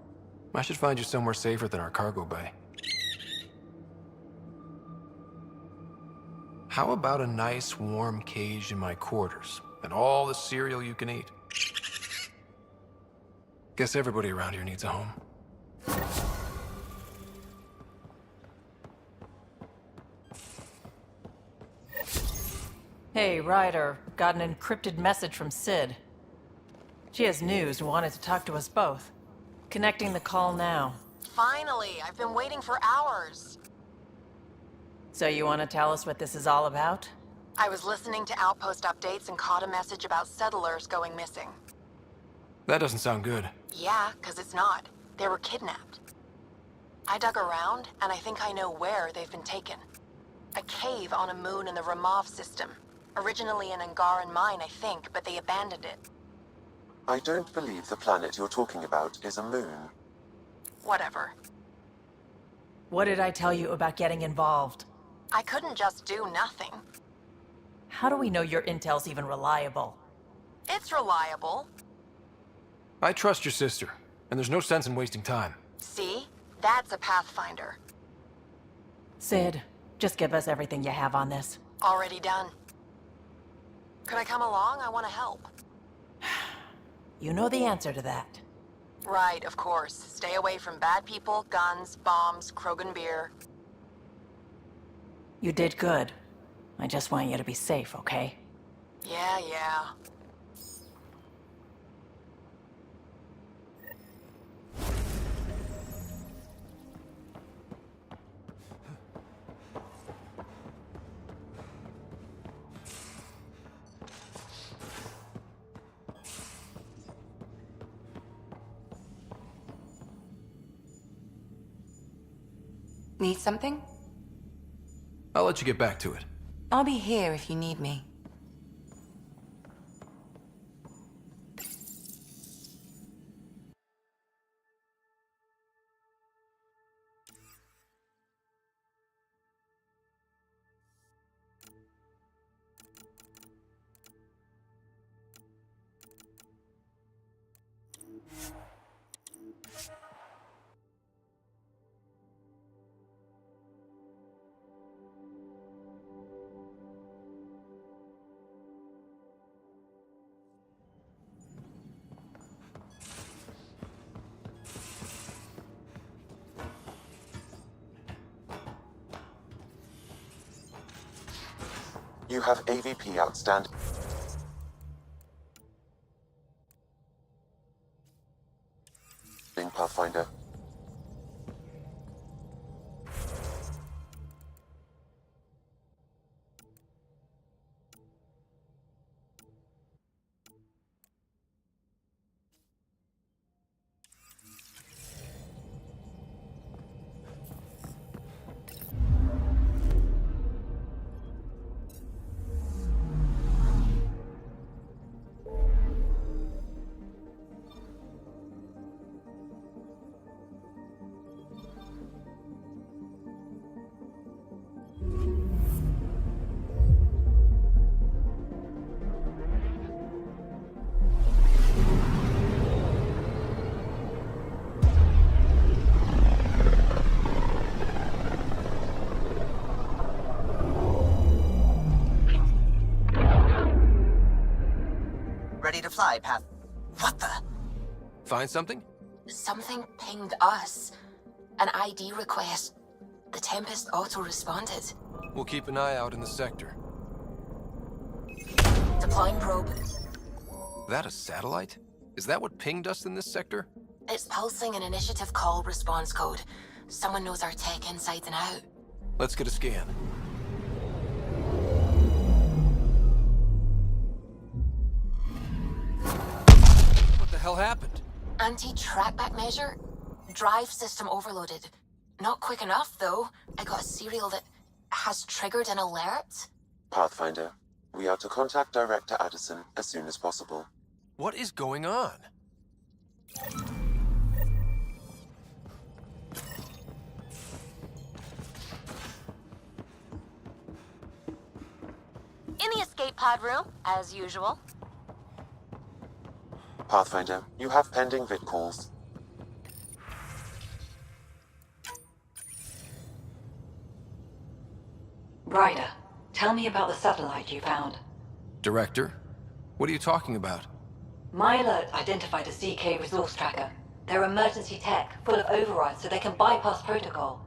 I should find you somewhere safer than our cargo bay. How about a nice warm cage in my quarters, and all the cereal you can eat? Guess everybody around here needs a home. Hey, Ryder. Got an encrypted message from Sid. She has news and wanted to talk to us both. Connecting the call now. Finally, I've been waiting for hours. So you want to tell us what this is all about? I was listening to Outpost updates and caught a message about settlers going missing. That doesn't sound good. Yeah, 'cause it's not. They were kidnapped. I dug around, and I think I know where they've been taken. A cave on a moon in the Ramov system. Originally an Angaran mine, I think, but they abandoned it. I don't believe the planet you're talking about is a moon. Whatever. What did I tell you about getting involved? I couldn't just do nothing. How do we know your intel's even reliable? It's reliable. I trust your sister, and there's no sense in wasting time. See? That's a Pathfinder. Sid, just give us everything you have on this. Already done. Could I come along? I want to help. You know the answer to that. Right, of course. Stay away from bad people, guns, bombs, Krogan beer. You did good. I just want you to be safe, okay? Yeah. Need something? I'll let you get back to it. I'll be here if you need me. You have AVP outstanding. Pathfinder. fly path. What the? Find something? Something pinged us. An ID request. The Tempest auto-responded. We'll keep an eye out in the sector. Deploying probe. That a satellite? Is that what pinged us in this sector? It's pulsing an initiative call response code. Someone knows our tech inside and out. Let's get a scan. What the hell happened? Anti-trackback measure? Drive system overloaded. Not quick enough, though. I got a serial that has triggered an alert. Pathfinder, we are to contact Director Addison as soon as possible. What is going on? In the escape pod room, as usual. Pathfinder, you have pending vid calls. Ryder, tell me about the satellite you found. Director? What are you talking about? My alert identified a ZK resource tracker. They're emergency tech, full of overrides so they can bypass protocol.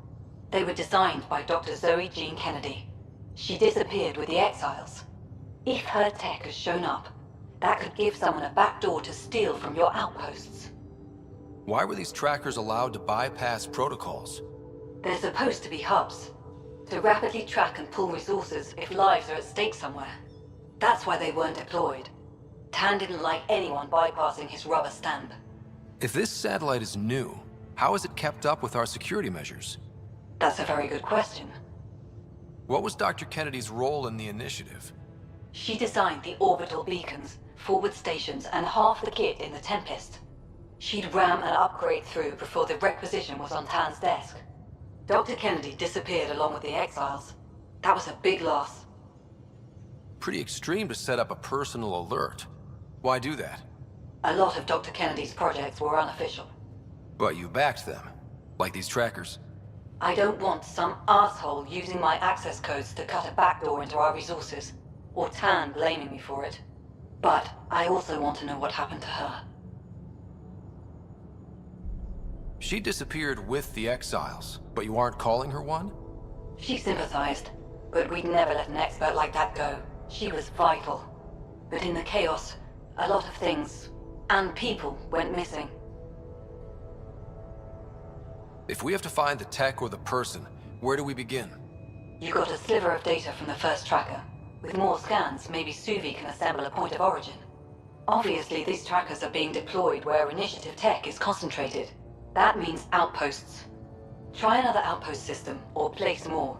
They were designed by Dr. Zoe Jean Kennedy. She disappeared with the Exiles. If her tech has shown up, that could give someone a backdoor to steal from your outposts. Why were these trackers allowed to bypass protocols? They're supposed to be hubs, to rapidly track and pull resources if lives are at stake somewhere. That's why they weren't deployed. Tan didn't like anyone bypassing his rubber stamp. If this satellite is new, how is it kept up with our security measures? That's a very good question. What was Dr. Kennedy's role in the initiative? She designed the orbital beacons, forward stations, and half the kit in the Tempest. She'd ram an upgrade through before the requisition was on Tan's desk. Dr. Kennedy disappeared along with the Exiles. That was a big loss. Pretty extreme to set up a personal alert. Why do that? A lot of Dr. Kennedy's projects were unofficial. But you backed them, like these trackers. I don't want some asshole using my access codes to cut a backdoor into our resources, or Tan blaming me for it. But I also want to know what happened to her. She disappeared with the Exiles, but you aren't calling her one? She sympathized, but we'd never let an expert like that go. She was vital. But in the chaos, a lot of things, and people, went missing. If we have to find the tech or the person, where do we begin? You got a sliver of data from the first tracker. With more scans, maybe Suvi can assemble a point of origin. Obviously, these trackers are being deployed where initiative tech is concentrated. That means outposts. Try another outpost system, or place more.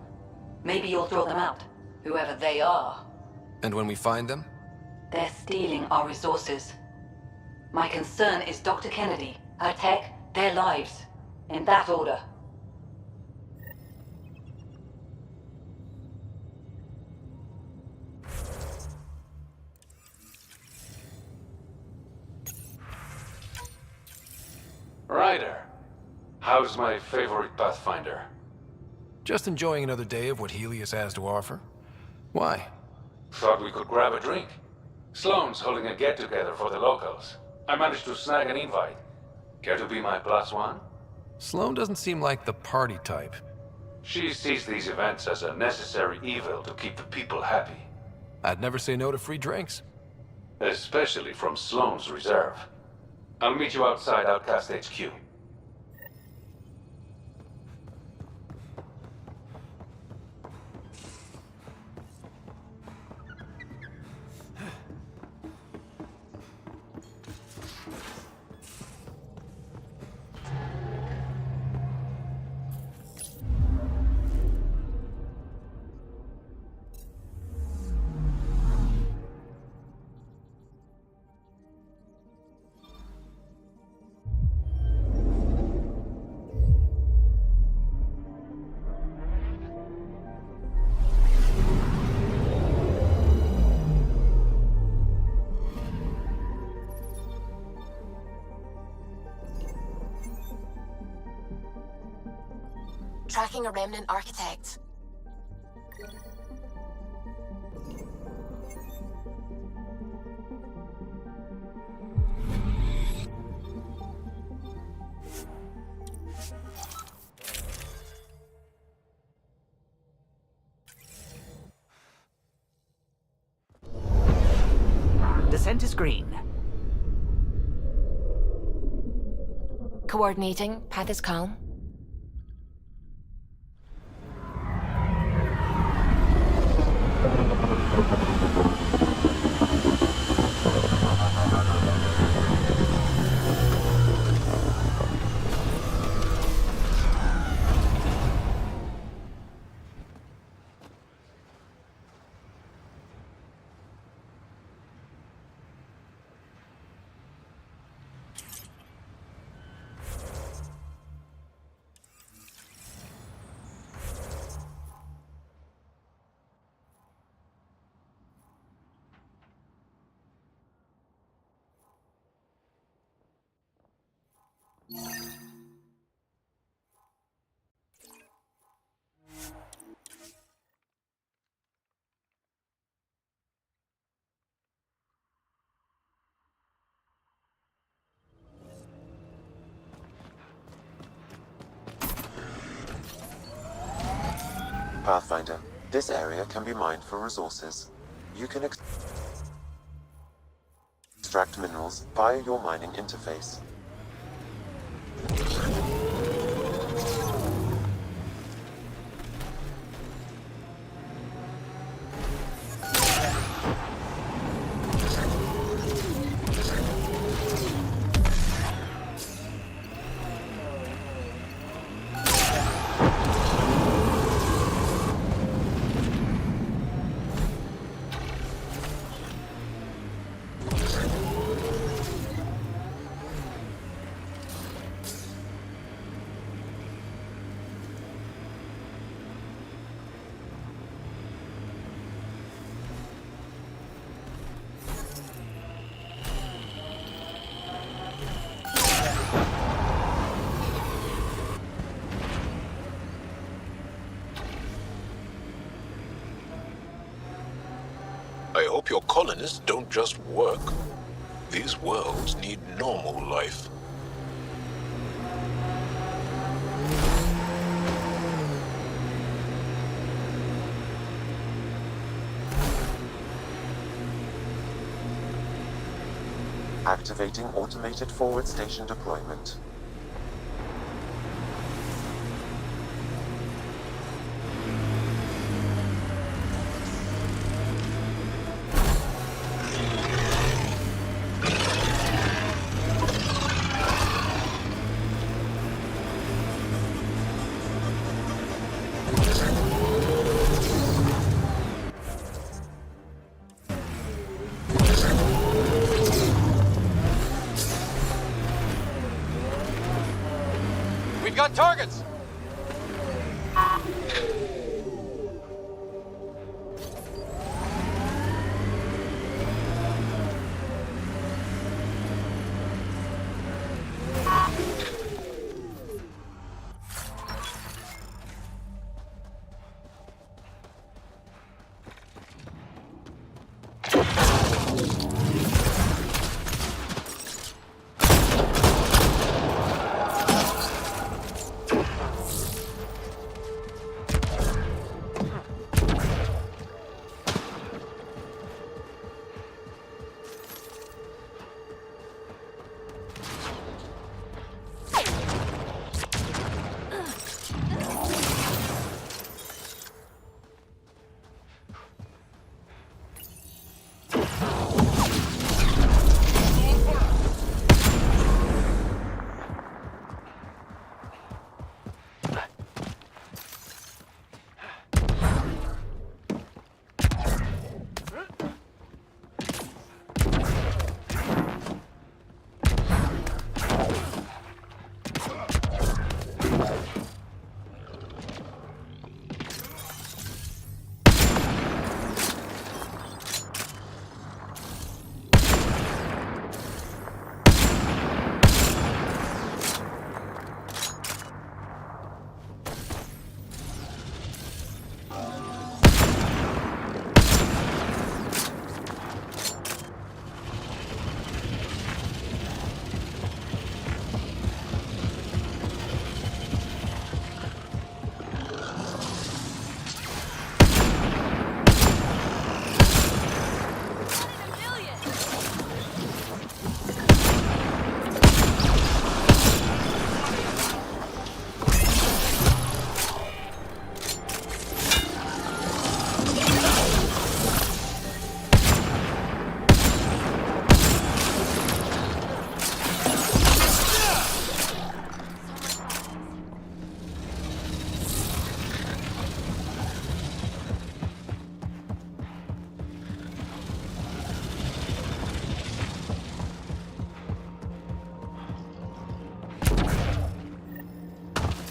Maybe you'll draw them out, whoever they are. And when we find them? They're stealing our resources. My concern is Dr. Kennedy, her tech, their lives. In that order. Ryder, how's my favorite Pathfinder? Just enjoying another day of what Helios has to offer. Why? Thought we could grab a drink. Sloane's holding a get-together for the locals. I managed to snag an invite. Care to be my +1? Sloane doesn't seem like the party type. She sees these events as a necessary evil to keep the people happy. I'd never say no to free drinks. Especially from Sloane's reserve. I'll meet you outside Outcast HQ. Tracking a remnant architect. center screen. Coordinating. Path is calm. Pathfinder, this area can be mined for resources. You can extract minerals via your mining interface. I hope your colonists don't just work. These worlds need normal life. Activating automated forward station deployment. We've got targets!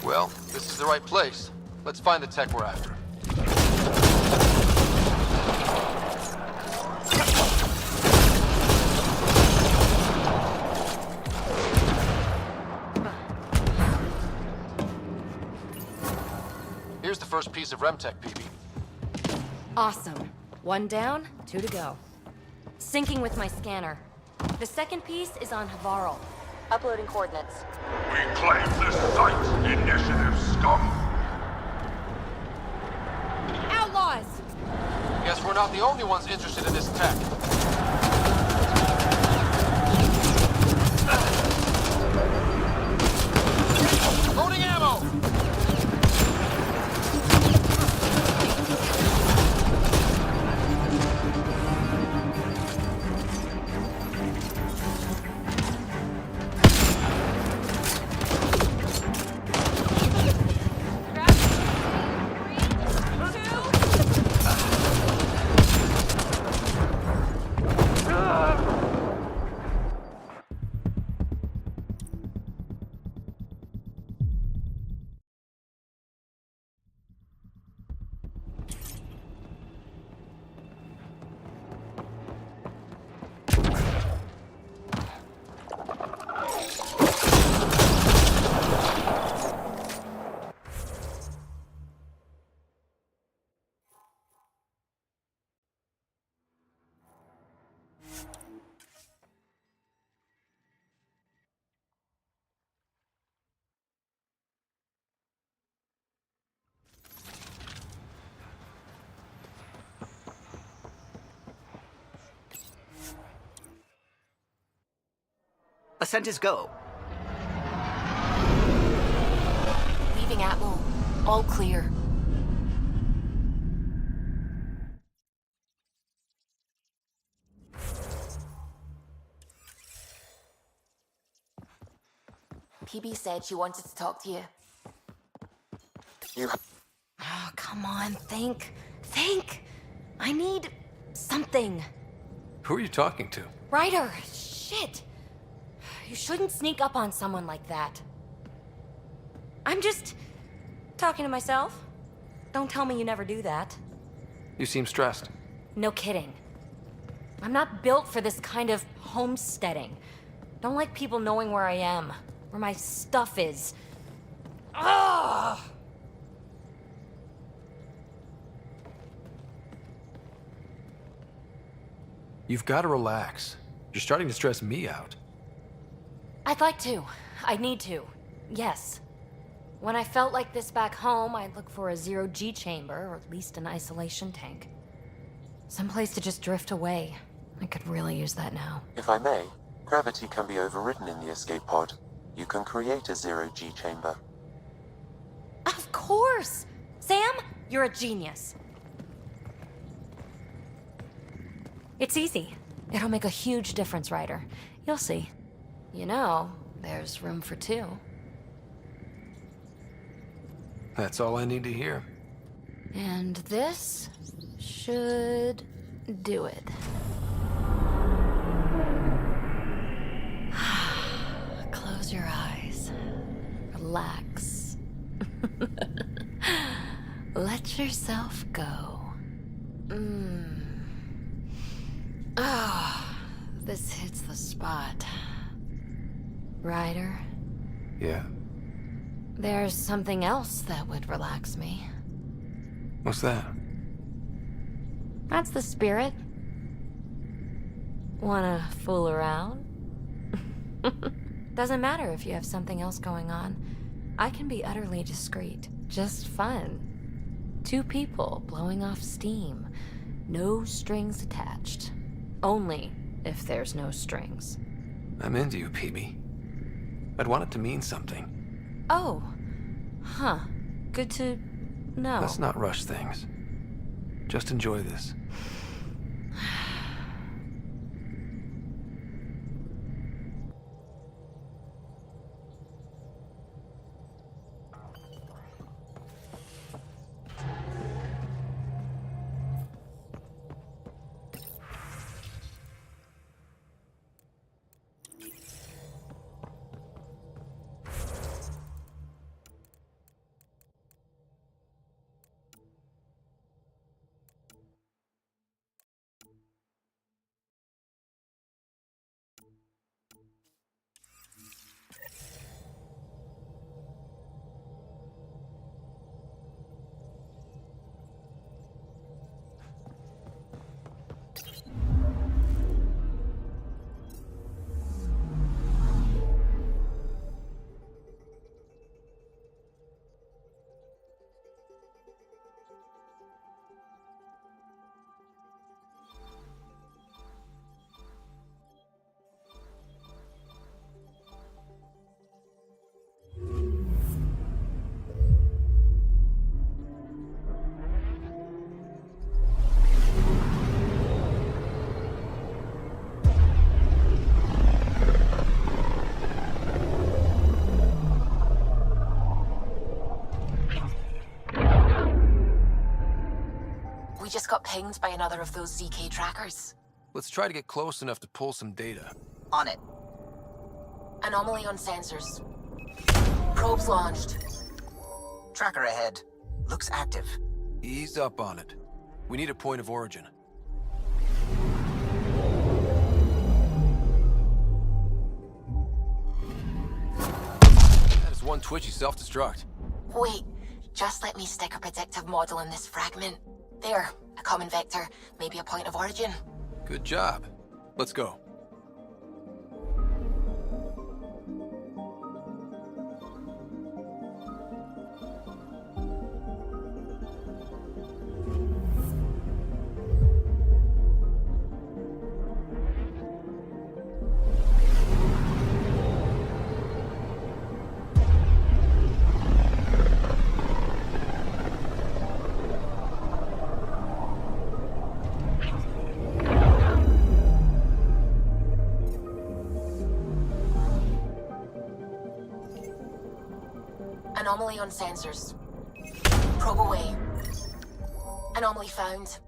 Well, this is the right place. Let's find the tech we're after. Here's the first piece of RemTech, PB. Awesome. 1 down, 2 to go. Syncing with my scanner. The second piece is on Havarl. Uploading coordinates. We claim this site, initiative scum! Outlaws! Guess we're not the only ones interested in this tech. Loading ammo! Ascent is go. Leaving Atwell. All clear. PB said she wanted to talk to you. Oh, come on, think. Think! I need something. Who are you talking to? Ryder, shit! You shouldn't sneak up on someone like that. I'm just talking to myself. Don't tell me you never do that. You seem stressed. No kidding. I'm not built for this kind of homesteading. Don't like people knowing where I am, where my stuff is. Ugh! You've got to relax. You're starting to stress me out. I'd like to. I need to. Yes. When I felt like this back home, I'd look for a zero-G chamber, or at least an isolation tank. Someplace to just drift away. I could really use that now. If I may, gravity can be overridden in the escape pod. You can create a zero-G chamber. Of course! Sam, you're a genius. It's easy. It'll make a huge difference, Ryder. You'll see. You know, there's room for 2. That's all I need to hear. And this should do it. Close your eyes. Relax. Let yourself go. Oh, this hits the spot. Ryder? Yeah? There's something else that would relax me. What's that? That's the spirit. Wanna fool around? Doesn't matter if you have something else going on. I can be utterly discreet. Just fun. 2 people blowing off steam. No strings attached. Only if there's no strings. I'm into you, PB. I'd want it to mean something. Oh. Huh. Good to know. Let's not rush things. Just enjoy this. pinged by another of those ZK trackers. Let's try to get close enough to pull some data. On it. Anomaly on sensors. Probes launched. Tracker ahead. Looks active. Ease up on it. We need a point of origin. That is one twitchy self-destruct. Wait, just let me stick a predictive model in this fragment. There, a common vector, maybe a point of origin. Good job. Let's go. Anomaly on sensors. Probe away. Anomaly found.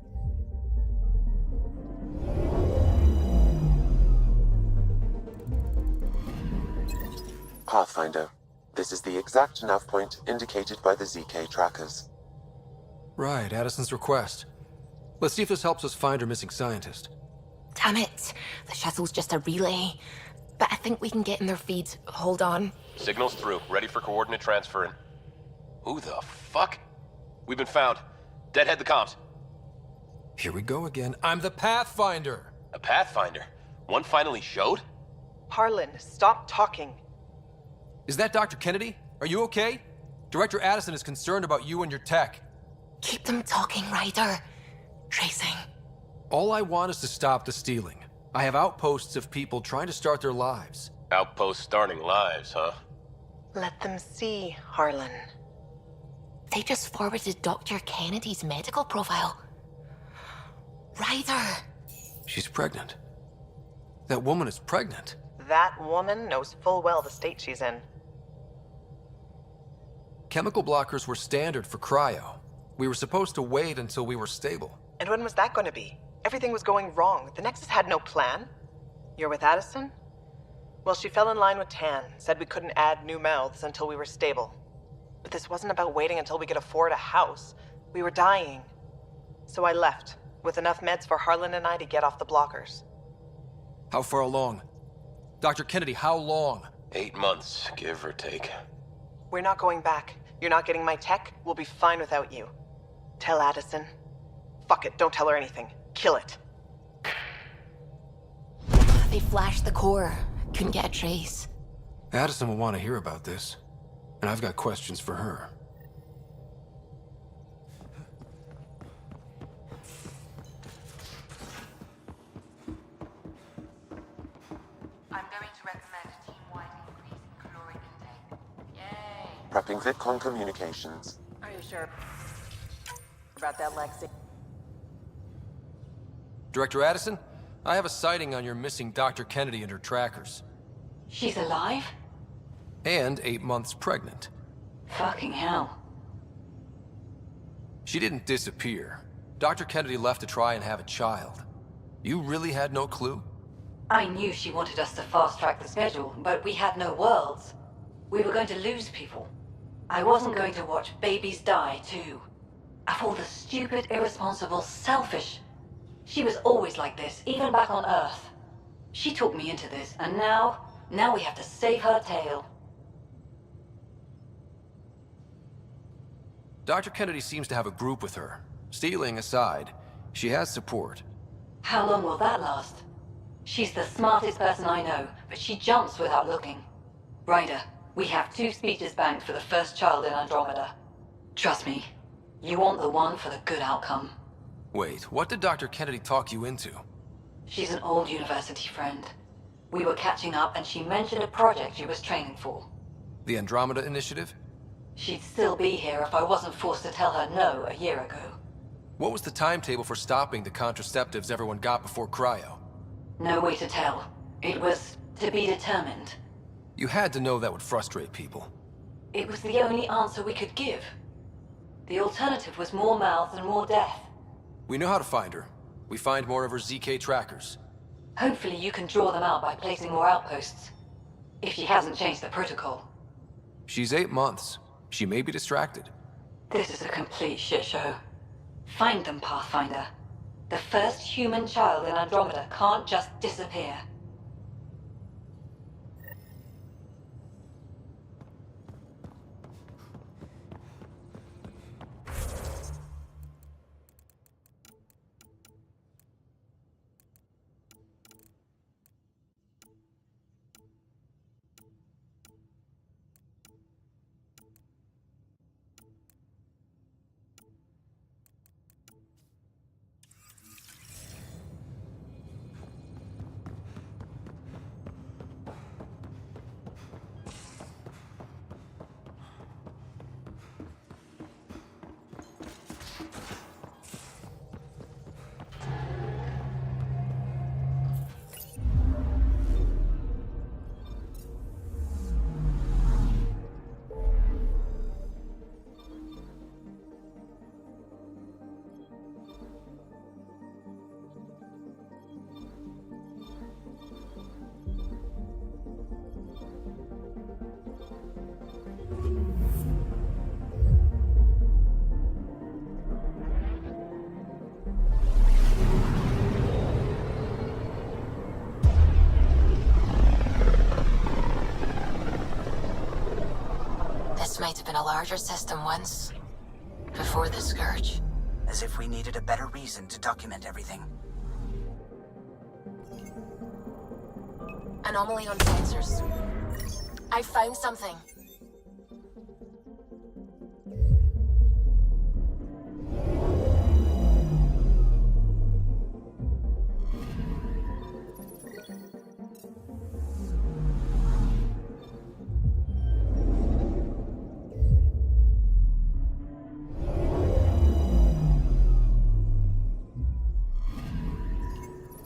Pathfinder, this is the exact nav point indicated by the ZK trackers. Right, Addison's request. Let's see if this helps us find her missing scientist. Damn it. The shuttle's just a relay. But I think we can get in their feed. Hold on. Signal's through. Ready for coordinate transferring. Who the fuck? We've been found. Deadhead the comms. Here we go again. I'm the Pathfinder! A Pathfinder? One finally showed? Harlan, stop talking. Is that Dr. Kennedy? Are you okay? Director Addison is concerned about you and your tech. Keep them talking, Ryder. Tracing. All I want is to stop the stealing. I have outposts of people trying to start their lives. Outpost starting lives, huh? Let them see, Harlan. They just forwarded Dr. Kennedy's medical profile. Ryder! She's pregnant. That woman is pregnant. That woman knows full well the state she's in. Chemical blockers were standard for cryo. We were supposed to wait until we were stable. And when was that going to be? Everything was going wrong. The Nexus had no plan. You're with Addison? Well, she fell in line with Tan, said we couldn't add new mouths until we were stable. But this wasn't about waiting until we could afford a house. We were dying. So I left, with enough meds for Harlan and I to get off the blockers. How far along? Dr. Kennedy, how long? 8 months, give or take. We're not going back. You're not getting my tech. We'll be fine without you. Tell Addison. Fuck it, don't tell her anything. Kill it. They flashed the core. Couldn't get a trace. Addison will want to hear about this. And I've got questions for her. I'm going to recommend a team-wide increase in caloric intake. Yay! Prepping VidCon communications. Are you sure about that, Lexi? Director Addison, I have a sighting on your missing Dr. Kennedy and her trackers. She's alive? And 8 months pregnant. Fucking hell. She didn't disappear. Dr. Kennedy left to try and have a child. You really had no clue? I knew she wanted us to fast-track the schedule, but we had no worlds. We were going to lose people. I wasn't going to watch babies die, too. Of all the stupid, irresponsible, selfish... She was always like this, even back on Earth. She talked me into this, and now we have to save her tail. Dr. Kennedy seems to have a group with her. Stealing aside, she has support. How long will that last? She's the smartest person I know, but she jumps without looking. Ryder, we have 2 speeches banked for the first child in Andromeda. Trust me, you want the one for the good outcome. Wait, what did Dr. Kennedy talk you into? She's an old university friend. We were catching up and she mentioned a project she was training for. The Andromeda Initiative? She'd still be here if I wasn't forced to tell her no a year ago. What was the timetable for stopping the contraceptives everyone got before cryo? No way to tell. It was to be determined. You had to know that would frustrate people. It was the only answer we could give. The alternative was more mouths and more death. We know how to find her. We find more of her ZK trackers. Hopefully you can draw them out by placing more outposts. If she hasn't changed the protocol. She's 8 months. She may be distracted. This is a complete shit show. Find them, Pathfinder. The first human child in Andromeda can't just disappear. This might have been a larger system once. Before the Scourge. As if we needed a better reason to document everything. Anomaly on sensors. I found something.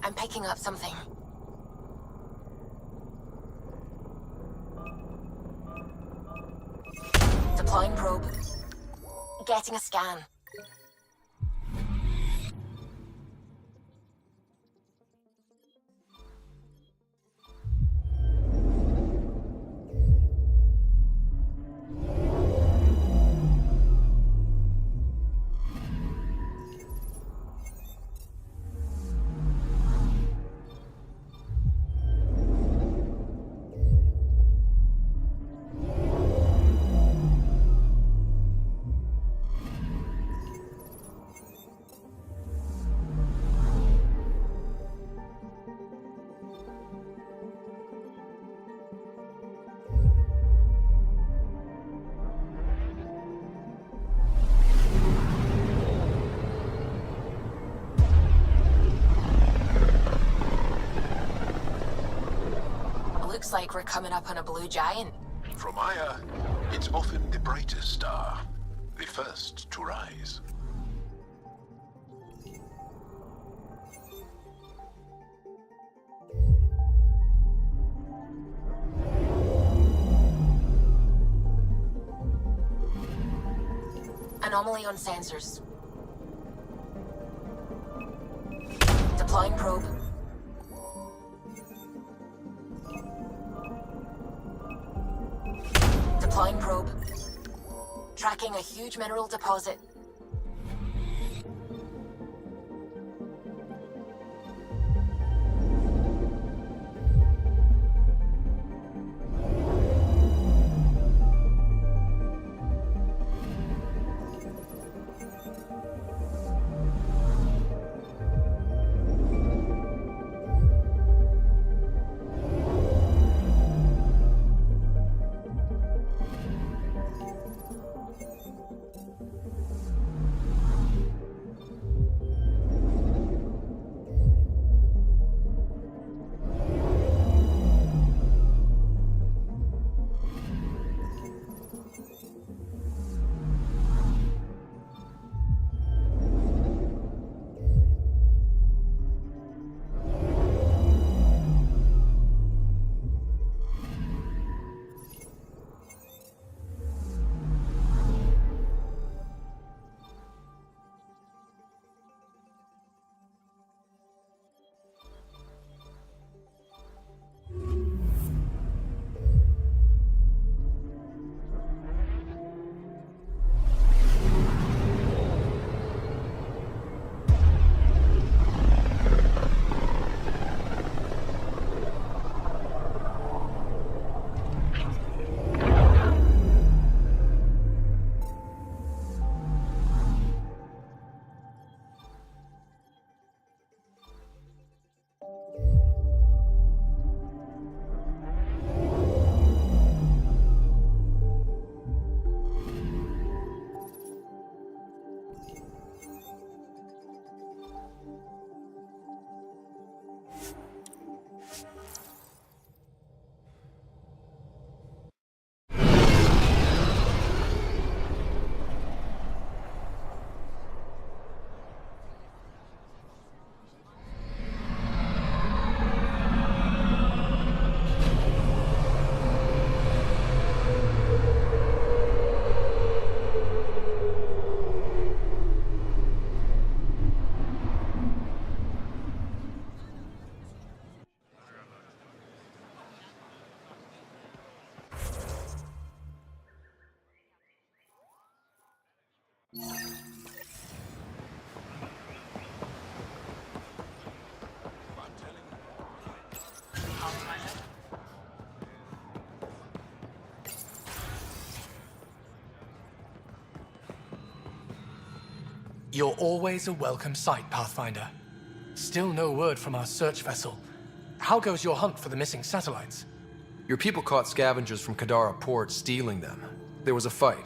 I'm picking up something. Deploying probe. Getting a scan. Looks like we're coming up on a blue giant. From Aya, it's often the brightest star, the first to rise. Anomaly on sensors. Deploying probe. Deploying probe. Tracking a huge mineral deposit. You're always a welcome sight, Pathfinder. Still no word from our search vessel. How goes your hunt for the missing satellites? Your people caught scavengers from Kadara port stealing them. There was a fight.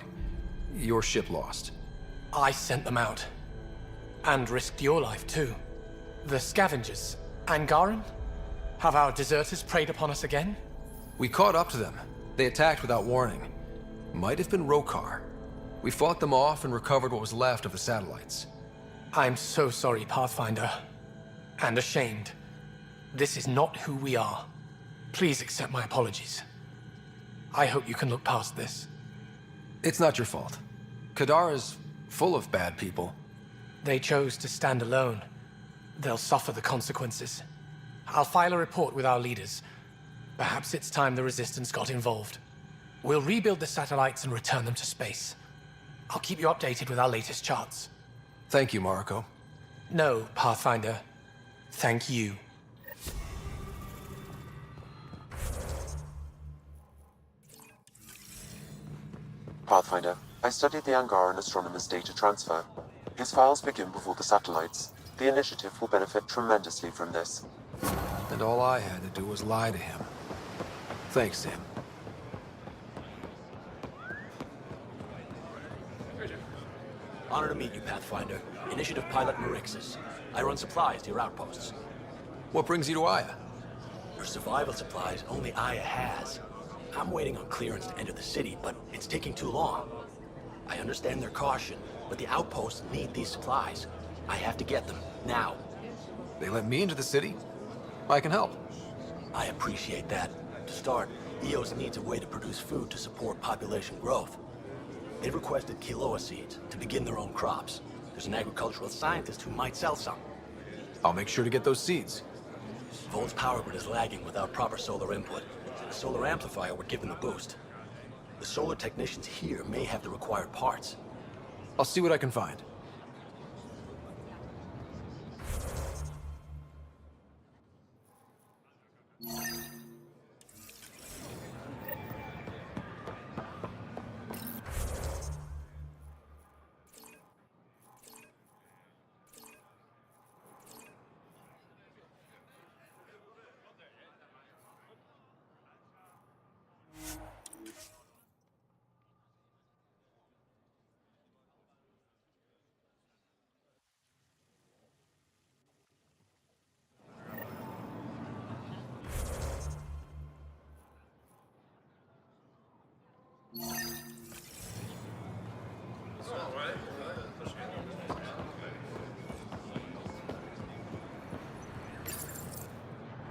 Your ship lost. I sent them out. And risked your life, too. The scavengers. Angaran? Have our deserters preyed upon us again? We caught up to them. They attacked without warning. Might have been Rokar. We fought them off and recovered what was left of the satellites. I'm so sorry, Pathfinder. And ashamed. This is not who we are. Please accept my apologies. I hope you can look past this. It's not your fault. Kadara's full of bad people. They chose to stand alone. They'll suffer the consequences. I'll file a report with our leaders. Perhaps it's time the Resistance got involved. We'll rebuild the satellites and return them to space. I'll keep you updated with our latest charts. Thank you, Mariko. No, Pathfinder. Thank you. Pathfinder, I studied the Angaran astronomer's data transfer. His files begin before the satellites. The Initiative will benefit tremendously from this. And all I had to do was lie to him. Thanks, Sam. Honor to meet you, Pathfinder. Initiative Pilot Marixus. I run supplies to your outposts. What brings you to Aya? For survival supplies, only Aya has. I'm waiting on clearance to enter the city, but it's taking too long. I understand their caution, but the outposts need these supplies. I have to get them, now. They let me into the city? I can help. I appreciate that. To start, EOS needs a way to produce food to support population growth. They've requested quinoa seeds to begin their own crops. There's an agricultural scientist who might sell some. I'll make sure to get those seeds. Vol's power grid is lagging without proper solar input. A solar amplifier would give them the boost. The solar technicians here may have the required parts. I'll see what I can find.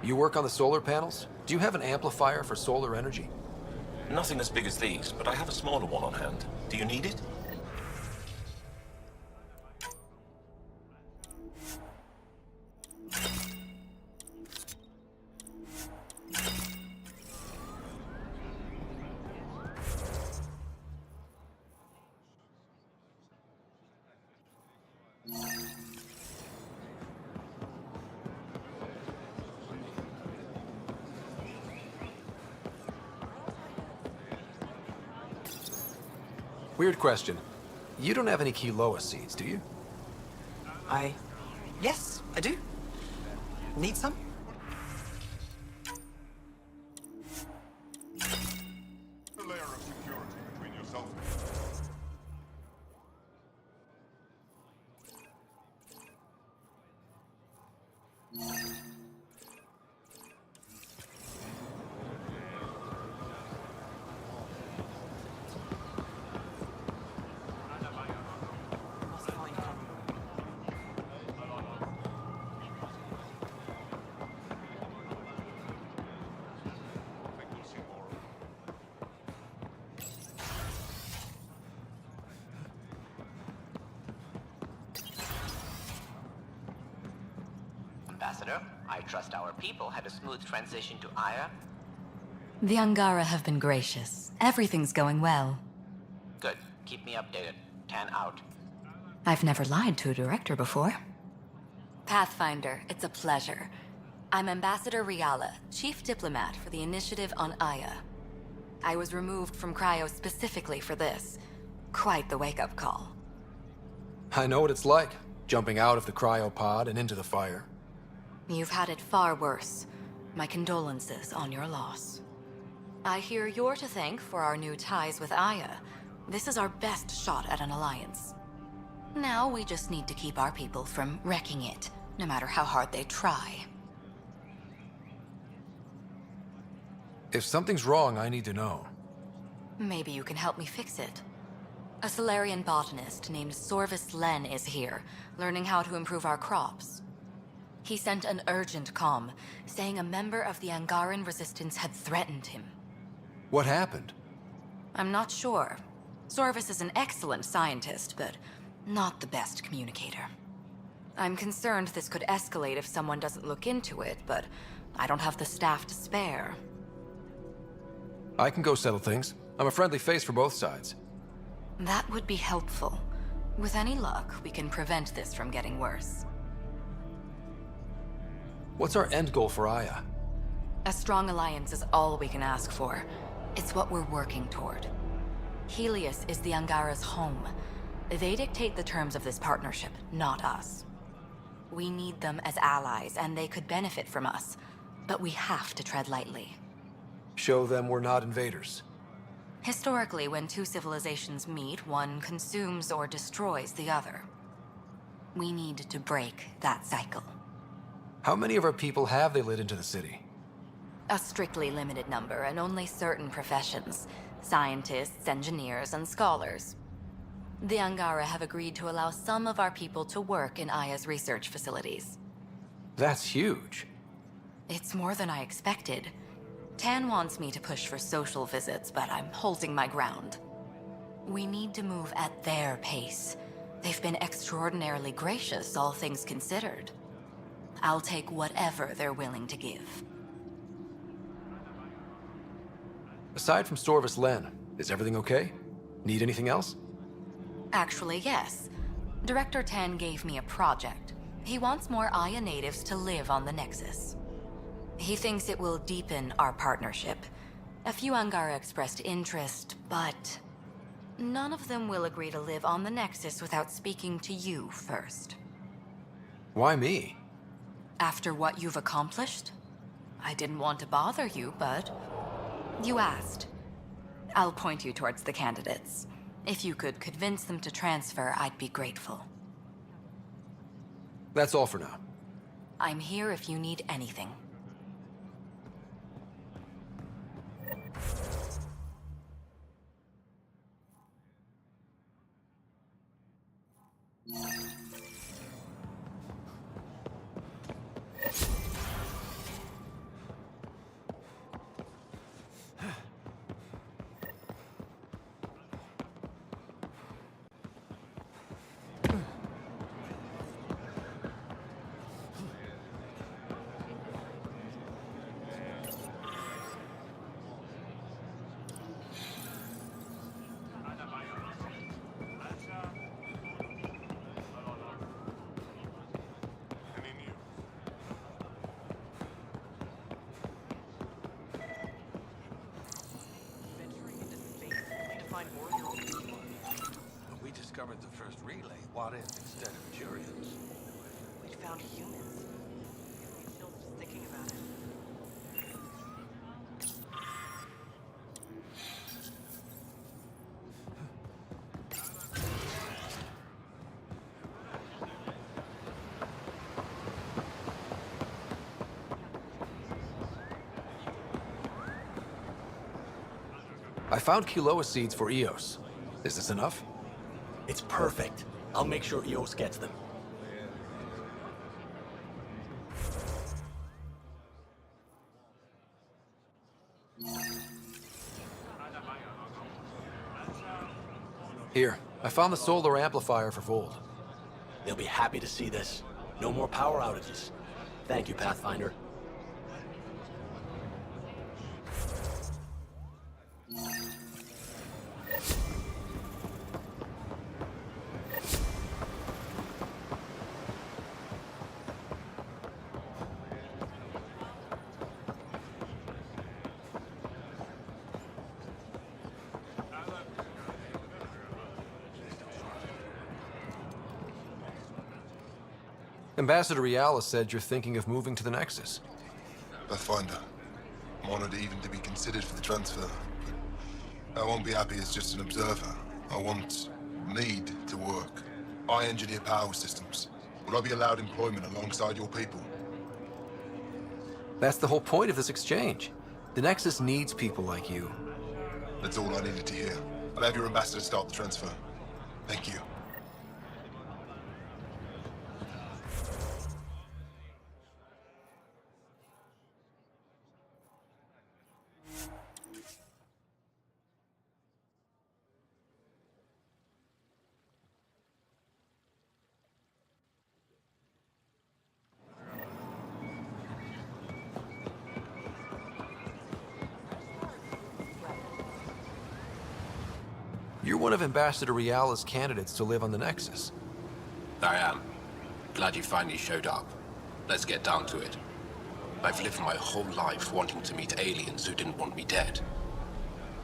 You work on the solar panels? Do you have an amplifier for solar energy? Nothing as big as these, but I have a smaller one on hand. Do you need it? Weird question. You don't have any quinoa seeds, do you? Yes, I do. Need some? The layer of security between yourself Ambassador, I trust our people had a smooth transition to Aya. The Angara have been gracious. Everything's going well. Good. Keep me updated. 10 out. I've never lied to a director before. Pathfinder, it's a pleasure. I'm Ambassador Riala, Chief Diplomat for the Initiative on Aya. I was removed from Cryo specifically for this. Quite the wake-up call. I know what it's like, jumping out of the cryopod and into the fire. You've had it far worse. My condolences on your loss. I hear you're to thank for our new ties with Aya. This is our best shot at an alliance. Now we just need to keep our people from wrecking it, no matter how hard they try. If something's wrong, I need to know. Maybe you can help me fix it. A Solarian botanist named Sorvis Len is here, learning how to improve our crops. He sent an urgent comm, saying a member of the Angaran resistance had threatened him. What happened? I'm not sure. Sorvis is an excellent scientist, but not the best communicator. I'm concerned this could escalate if someone doesn't look into it, but I don't have the staff to spare. I can go settle things. I'm a friendly face for both sides. That would be helpful. With any luck, we can prevent this from getting worse. What's our end goal for Aya? A strong alliance is all we can ask for. It's what we're working toward. Helios is the Angara's home. They dictate the terms of this partnership, not us. We need them as allies, and they could benefit from us. But we have to tread lightly. Show them we're not invaders. Historically, when two civilizations meet, one consumes or destroys the other. We need to break that cycle. How many of our people have they let into the city? A strictly limited number, and only certain professions. Scientists, engineers, and scholars. The Angara have agreed to allow some of our people to work in Aya's research facilities. That's huge. It's more than I expected. Tan wants me to push for social visits, but I'm holding my ground. We need to move at their pace. They've been extraordinarily gracious, all things considered. I'll take whatever they're willing to give. Aside from Sorvis Len, is everything okay? Need anything else? Actually, yes. Director Tan gave me a project. He wants more Aya natives to live on the Nexus. He thinks it will deepen our partnership. A few Angara expressed interest, but none of them will agree to live on the Nexus without speaking to you first. Why me? After what you've accomplished? I didn't want to bother you, but you asked. I'll point you towards the candidates. If you could convince them to transfer, I'd be grateful. That's all for now. I'm here if you need anything. When we discovered the first relay, what if instead of Jurians? We'd found humans. It gives me chills just thinking about it. I found Kiloa seeds for Eos. Is this enough? It's perfect. I'll make sure Eos gets them. Here, I found the solar amplifier for Vold. They'll be happy to see this. No more power outages. Thank you, Pathfinder. Ambassador Riala said you're thinking of moving to the Nexus. Pathfinder. I'm honored even to be considered for the transfer. But I won't be happy as just an observer. Need to work. I engineer power systems. Will I be allowed employment alongside your people? That's the whole point of this exchange. The Nexus needs people like you. That's all I needed to hear. I'll have your ambassador start the transfer. Thank you. You're one of Ambassador Riala's candidates to live on the Nexus. I am. Glad you finally showed up. Let's get down to it. I've lived my whole life wanting to meet aliens who didn't want me dead.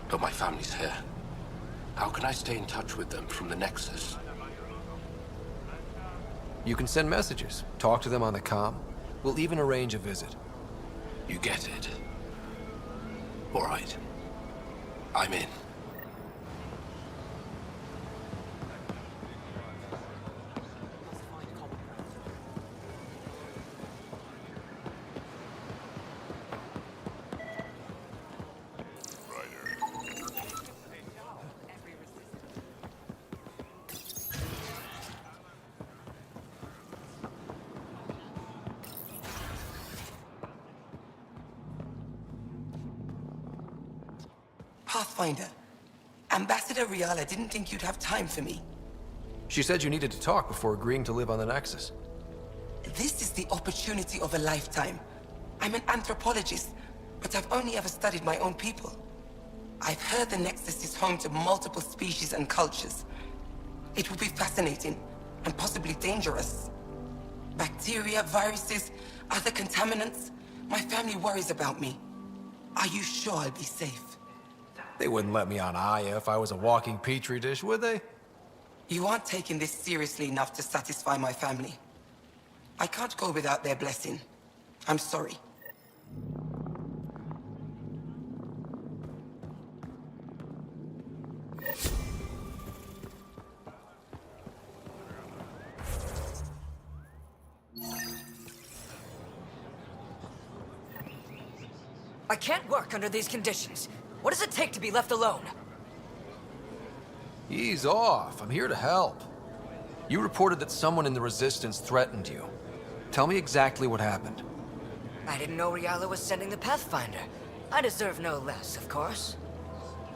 But my family's here. How can I stay in touch with them from the Nexus? You can send messages, talk to them on the comm. We'll even arrange a visit. You get it. All right. I'm in. Pathfinder, Ambassador Riala didn't think you'd have time for me. She said you needed to talk before agreeing to live on the Nexus. This is the opportunity of a lifetime. I'm an anthropologist, but I've only ever studied my own people. I've heard the Nexus is home to multiple species and cultures. It will be fascinating, and possibly dangerous. Bacteria, viruses, other contaminants. My family worries about me. Are you sure I'll be safe? They wouldn't let me on Aya if I was a walking petri dish, would they? You aren't taking this seriously enough to satisfy my family. I can't go without their blessing. I'm sorry. I can't work under these conditions. What does it take to be left alone? Ease off. I'm here to help. You reported that someone in the Resistance threatened you. Tell me exactly what happened. I didn't know Riala was sending the Pathfinder. I deserve no less, of course.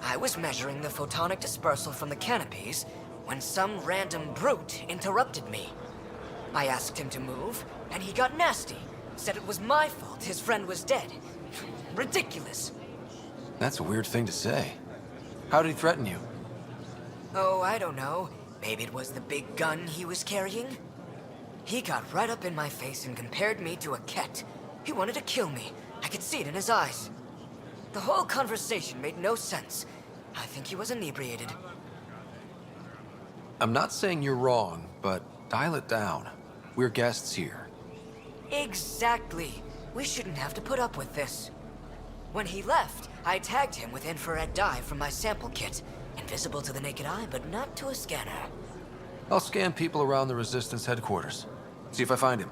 I was measuring the photonic dispersal from the canopies when some random brute interrupted me. I asked him to move, and he got nasty. Said it was my fault his friend was dead. Ridiculous. That's a weird thing to say. How did he threaten you? Oh, I don't know. Maybe it was the big gun he was carrying? He got right up in my face and compared me to a cat. He wanted to kill me. I could see it in his eyes. The whole conversation made no sense. I think he was inebriated. I'm not saying you're wrong, but dial it down. We're guests here. Exactly. We shouldn't have to put up with this. When he left, I tagged him with infrared dye from my sample kit. Invisible to the naked eye, but not to a scanner. I'll scan people around the Resistance headquarters. See if I find him.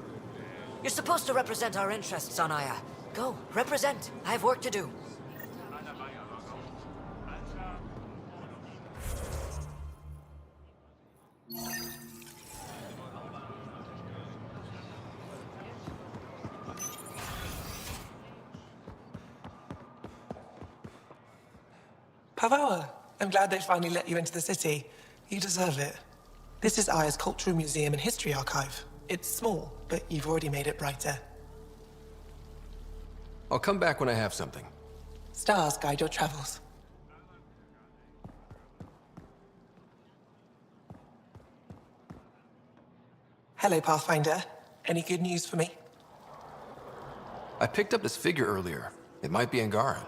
You're supposed to represent our interests on Aya. Go, represent. I have work to do. Pavawa, I'm glad they finally let you into the city. You deserve it. This is Aya's Cultural Museum and History Archive. It's small, but you've already made it brighter. I'll come back when I have something. Stars guide your travels. Hello, Pathfinder. Any good news for me? I picked up this figure earlier. It might be Angaran.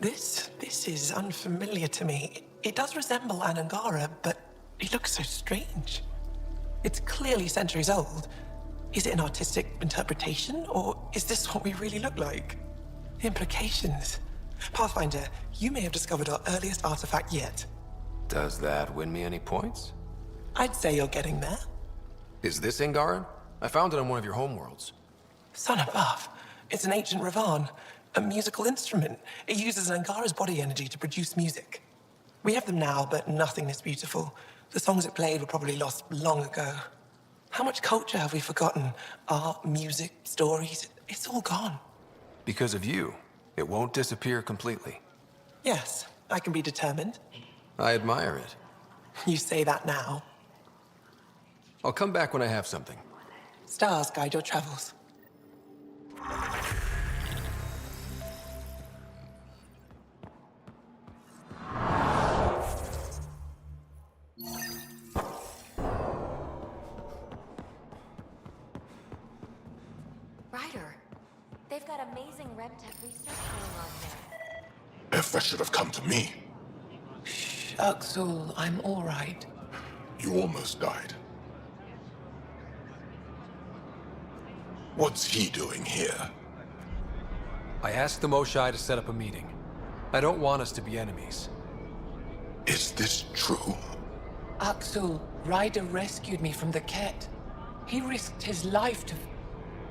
This is unfamiliar to me. It does resemble an Angara, but it looks so strange. It's clearly centuries old. Is it an artistic interpretation, or is this what we really look like? Implications. Pathfinder, you may have discovered our earliest artifact yet. Does that win me any points? I'd say you're getting there. Is this Angaran? I found it on one of your homeworlds. Son above. It's an ancient Ravan, a musical instrument. It uses Angara's body energy to produce music. We have them now, but nothing this beautiful. The songs it played were probably lost long ago. How much culture have we forgotten? Art, music, stories, it's all gone. Because of you, it won't disappear completely. Yes, I can be determined. I admire it. You say that now. I'll come back when I have something. Stars guide your travels. Ryder, they've got amazing RemTech research going on there. If that should have come to me. Axel, I'm all right. You almost died. What's he doing here? I asked the Moshai to set up a meeting. I don't want us to be enemies. Is this true? Axel, Ryder rescued me from the Ket. He risked his life to...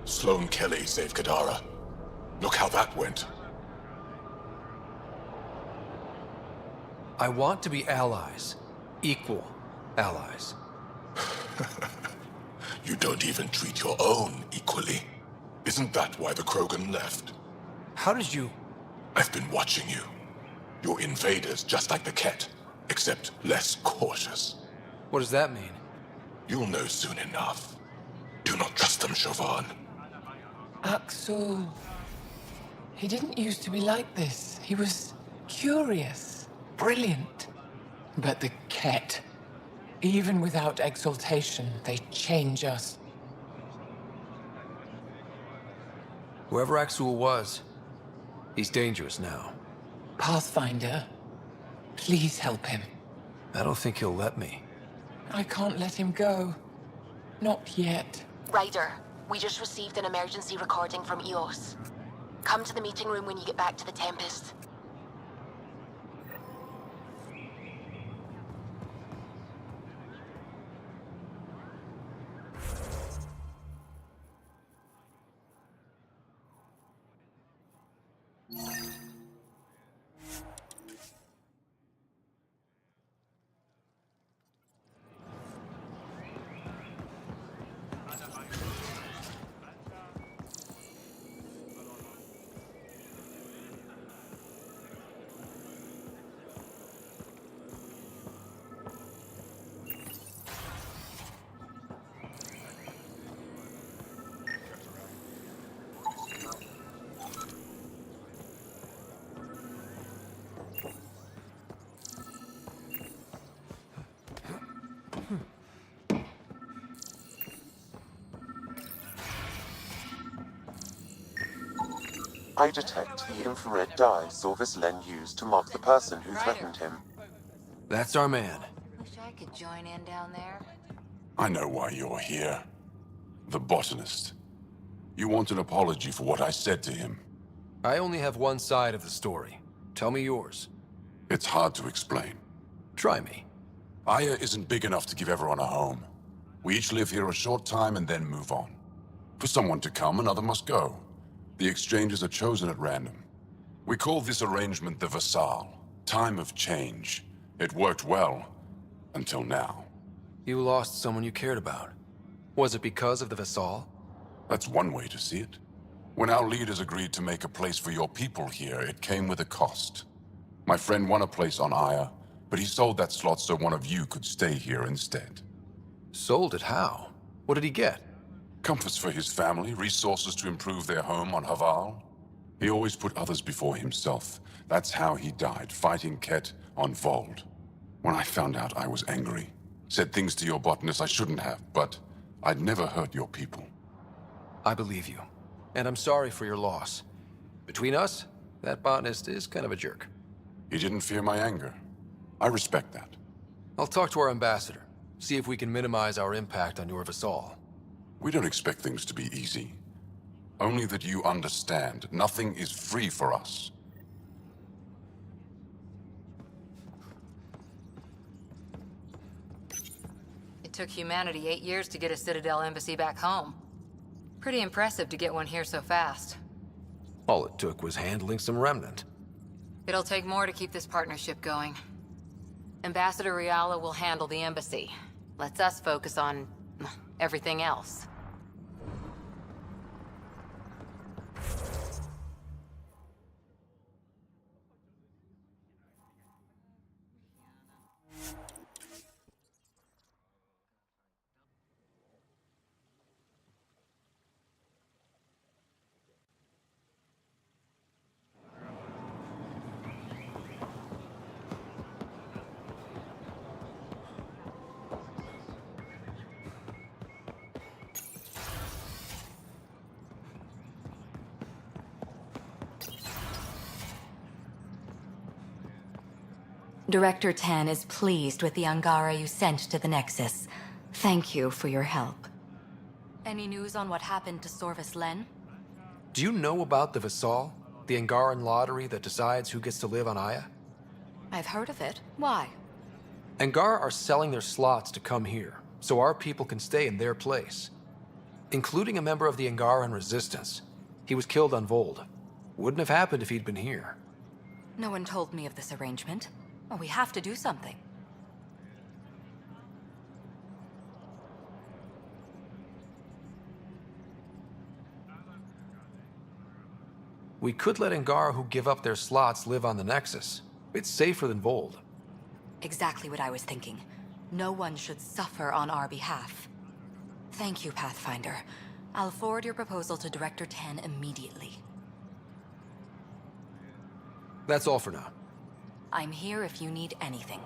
Sloane Kelly saved Kadara. Look how that went. I want to be allies. Equal allies. You don't even treat your own equally. Isn't that why the Krogan left? How did you... I've been watching you. You're invaders just like the Ket, except less cautious. What does that mean? You'll know soon enough. Do not trust them, Chauvin. Axel... He didn't used to be like this. He was curious, brilliant. But the Ket... Even without exaltation, they change us. Whoever Axul was, he's dangerous now. Pathfinder, please help him. I don't think he'll let me. I can't let him go. Not yet. Ryder, we just received an emergency recording from EOS. Come to the meeting room when you get back to the Tempest. I detect the infrared dye Sorvis Len used to mark the person who threatened him. That's our man. Wish I could join in down there. I know why you're here. The botanist. You want an apology for what I said to him. I only have one side of the story. Tell me yours. It's hard to explain. Try me. Aya isn't big enough to give everyone a home. We each live here a short time and then move on. For someone to come, another must go. The exchanges are chosen at random. We call this arrangement the Vassal. Time of change. It worked well, until now. You lost someone you cared about. Was it because of the Vassal? That's one way to see it. When our leaders agreed to make a place for your people here, it came with a cost. My friend won a place on Aya, but he sold that slot so one of you could stay here instead. Sold it how? What did he get? Comforts for his family, resources to improve their home on Haval. He always put others before himself. That's how he died, fighting Ket on Vold. When I found out, I was angry. Said things to your botanist I shouldn't have, but I'd never hurt your people. I believe you. And I'm sorry for your loss. Between us, that botanist is kind of a jerk. He didn't fear my anger. I respect that. I'll talk to our ambassador. See if we can minimize our impact on your Vassal. We don't expect things to be easy. Only that you understand, nothing is free for us. It took humanity 8 years to get a Citadel embassy back home. Pretty impressive to get one here so fast. All it took was handling some remnant. It'll take more to keep this partnership going. Ambassador Riala will handle the embassy. Lets us focus on everything else. Director Tan is pleased with the Angara you sent to the Nexus. Thank you for your help. Any news on what happened to Sorvis Len? Do you know about the Vassal? The Angaran lottery that decides who gets to live on Aya? I've heard of it. Why? Angara are selling their slots to come here, so our people can stay in their place. Including a member of the Angaran resistance. He was killed on Vold. Wouldn't have happened if he'd been here. No one told me of this arrangement. Well, we have to do something. We could let Angara who give up their slots live on the Nexus. It's safer than Vold. Exactly what I was thinking. No one should suffer on our behalf. Thank you, Pathfinder. I'll forward your proposal to Director Tan immediately. That's all for now. I'm here if you need anything.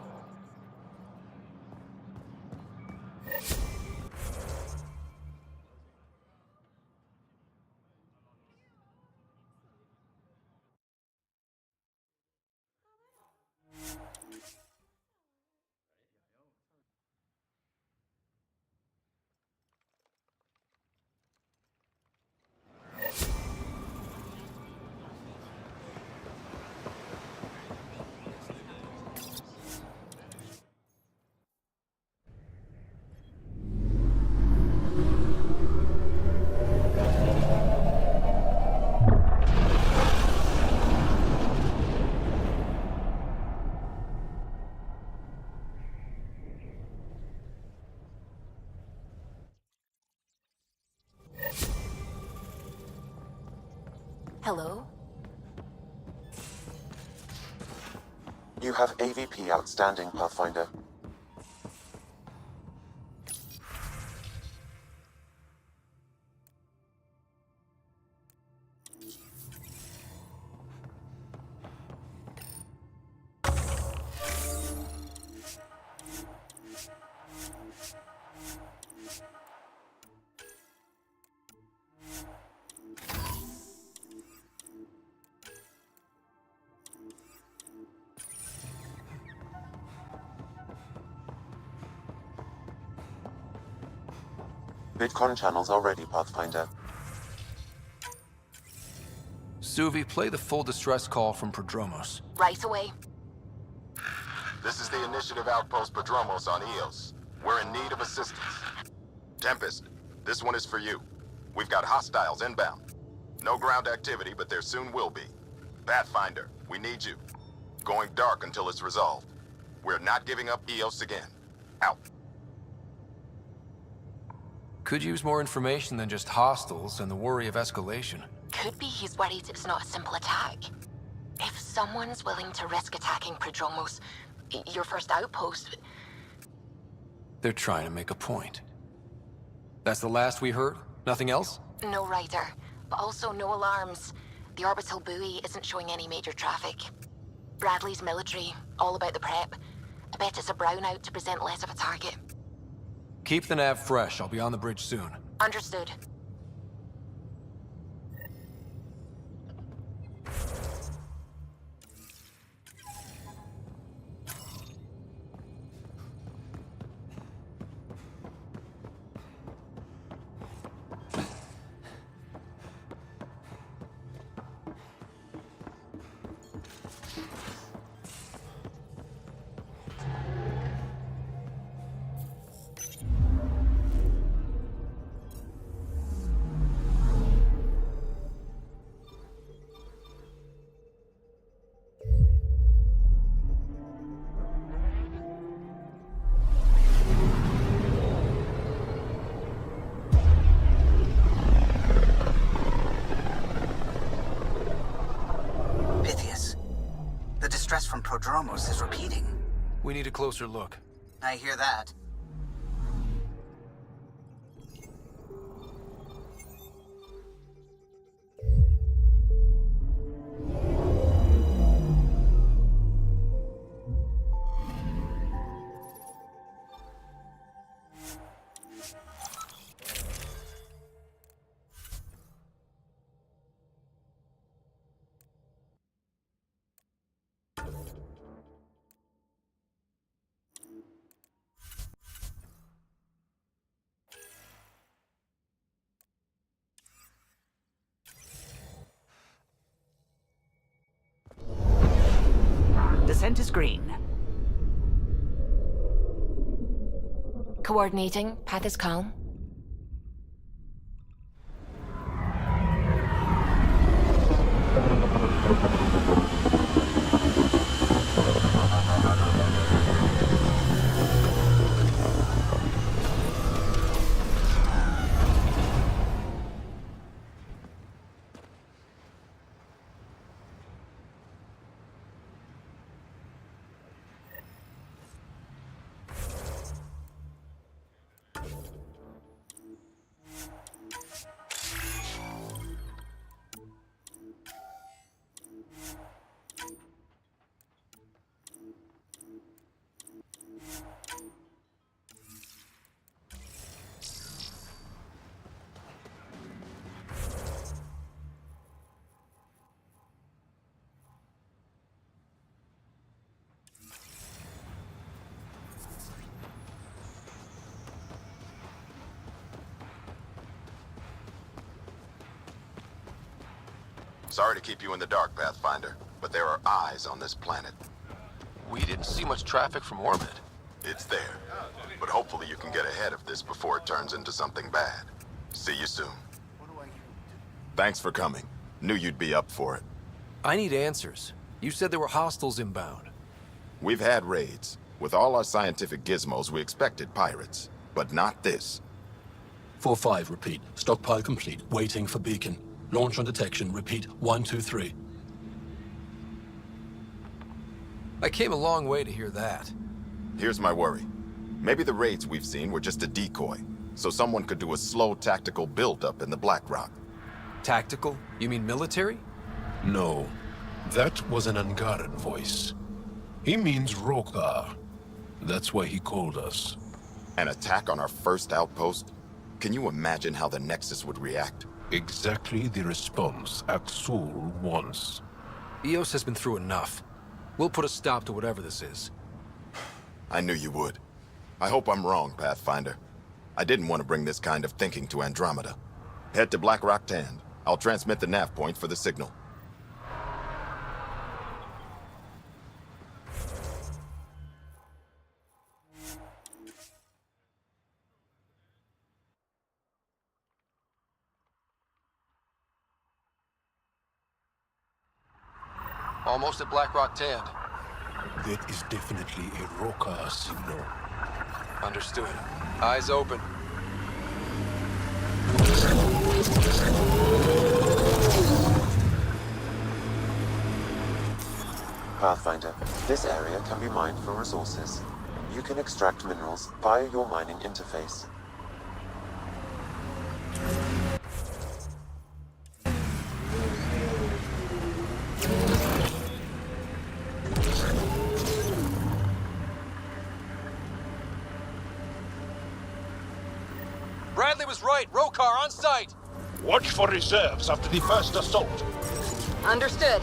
Hello? You have AVP outstanding, Pathfinder. Vidcon channels are ready, Pathfinder. Suvi, play the full distress call from Prodromos. Right away. This is the Initiative Outpost Prodromos on Eos. We're in need of assistance. Tempest, this one is for you. We've got hostiles inbound. No ground activity, but there soon will be. Pathfinder, we need you. Going dark until it's resolved. We're not giving up Eos again. Out. Could use more information than just hostiles and the worry of escalation. Could be he's worried it's not a simple attack. If someone's willing to risk attacking Prodromos, your first outpost... They're trying to make a point. That's the last we heard? Nothing else? No rider, but also no alarms. The orbital buoy isn't showing any major traffic. Bradley's military, all about the prep. I bet it's a brownout to present less of a target. Keep the nav fresh. I'll be on the bridge soon. Understood. Prodromos is repeating. We need a closer look. I hear that. Descent is green. Coordinating. Path is calm. Sorry to keep you in the dark, Pathfinder, but there are eyes on this planet. We didn't see much traffic from orbit. It's there, but hopefully you can get ahead of this before it turns into something bad. See you soon. Thanks for coming. Knew you'd be up for it. I need answers. You said there were hostiles inbound. We've had raids. With all our scientific gizmos, we expected pirates. But not this. 4-5, repeat. Stockpile complete. Waiting for beacon. Launch on detection. Repeat. 1, 2, 3. I came a long way to hear that. Here's my worry. Maybe the raids we've seen were just a decoy, so someone could do a slow tactical build-up in the Black Rock. Tactical? You mean military? No, that was an Angaran voice. He means Rokar. That's why he called us. An attack on our first outpost? Can you imagine how the Nexus would react? Exactly the response Axul wants. EOS has been through enough. We'll put a stop to whatever this is. I knew you would. I hope I'm wrong, Pathfinder. I didn't want to bring this kind of thinking to Andromeda. Head to Black Rock Tand. I'll transmit the nav point for the signal. Almost at Black Rock Tand. That is definitely a Rokar signal. Understood. Eyes open. Pathfinder, this area can be mined for resources. You can extract minerals via your mining interface. Bradley was right. Rokar on site. Watch for reserves after the first assault. Understood.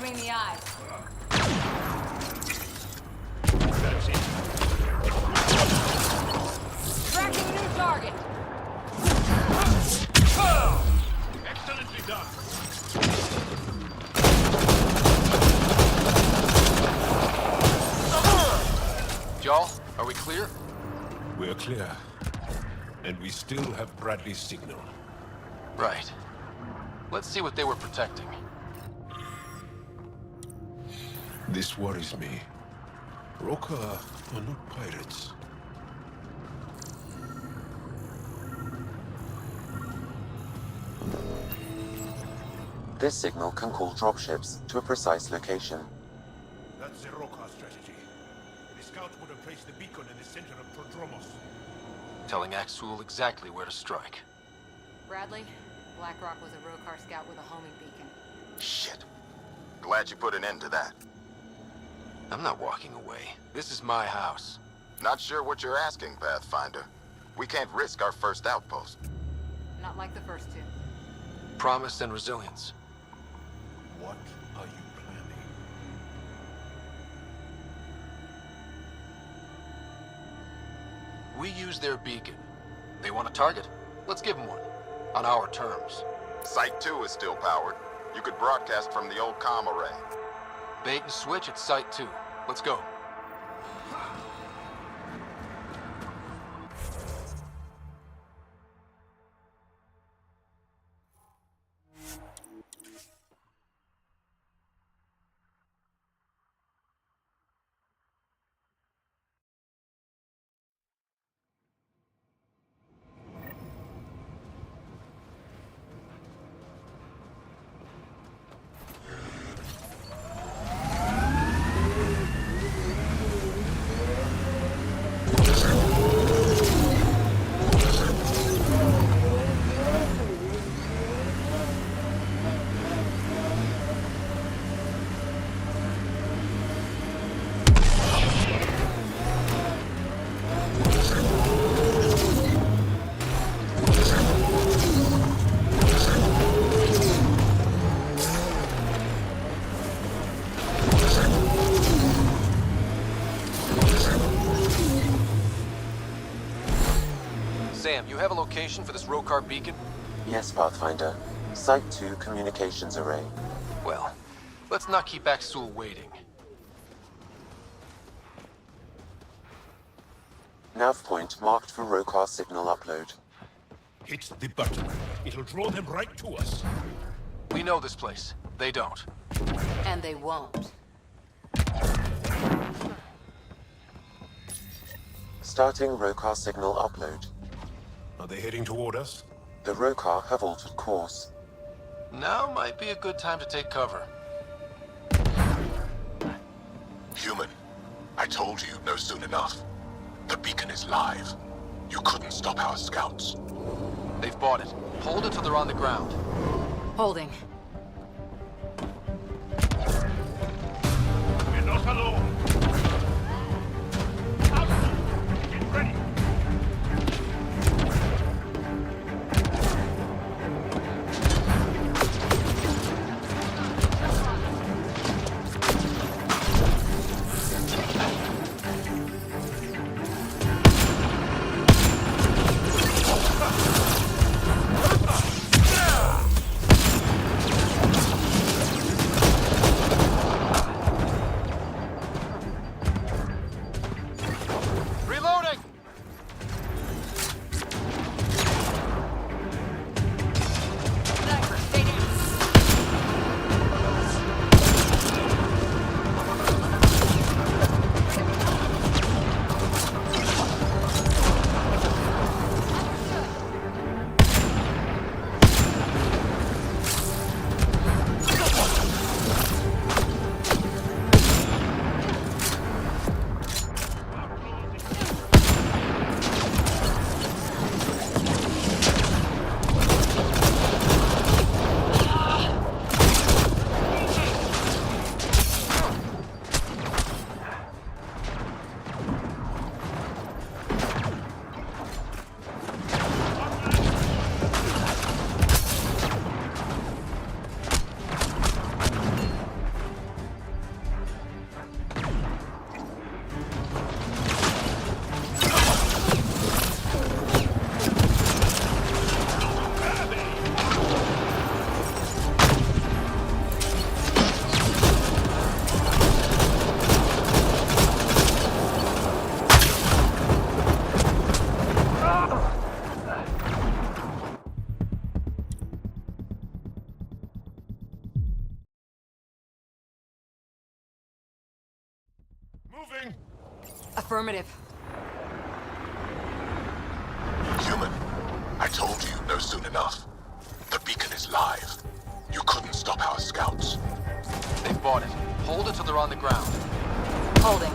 between the eyes. That's it. Tracking new target. Excellently done. Y'all, are we clear? We're clear. And we still have Bradley's signal. Right. Let's see what they were protecting. This worries me. Roka are not pirates. This signal can call dropships to a precise location. That's the Roka strategy. The scouts would have placed the beacon in the center of Prodromos. Telling Axul exactly where to strike. Bradley, Blackrock was a Rokar scout with a homing beacon. Shit. Glad you put an end to that. I'm not walking away. This is my house. Not sure what you're asking, Pathfinder. We can't risk our first outpost. Not like the first two. Promise and resilience. What are you planning? We use their beacon. They want a target? Let's give them one. On our terms. Site 2 is still powered. You could broadcast from the old comm array. Bait and switch at Site 2. Let's go. Sam, you have a location for this Rokar beacon? Yes, Pathfinder. Site 2 communications array. Well, let's not keep Axul waiting. Nav point marked for Rokar signal upload. Hit the button. It'll draw them right to us. We know this place. They don't. And they won't. Starting Rokar signal upload. Are they heading toward us? The Rokar have altered course. Now might be a good time to take cover. Human, I told you no soon enough. The beacon is live. You couldn't stop our scouts. They've bought it. Hold it till they're on the ground. Holding. We're not alone. Get ready. Moving! Affirmative. Human, I told you you'd know soon enough. The beacon is live. You couldn't stop our scouts. They've bought it. Hold it till they're on the ground. Holding.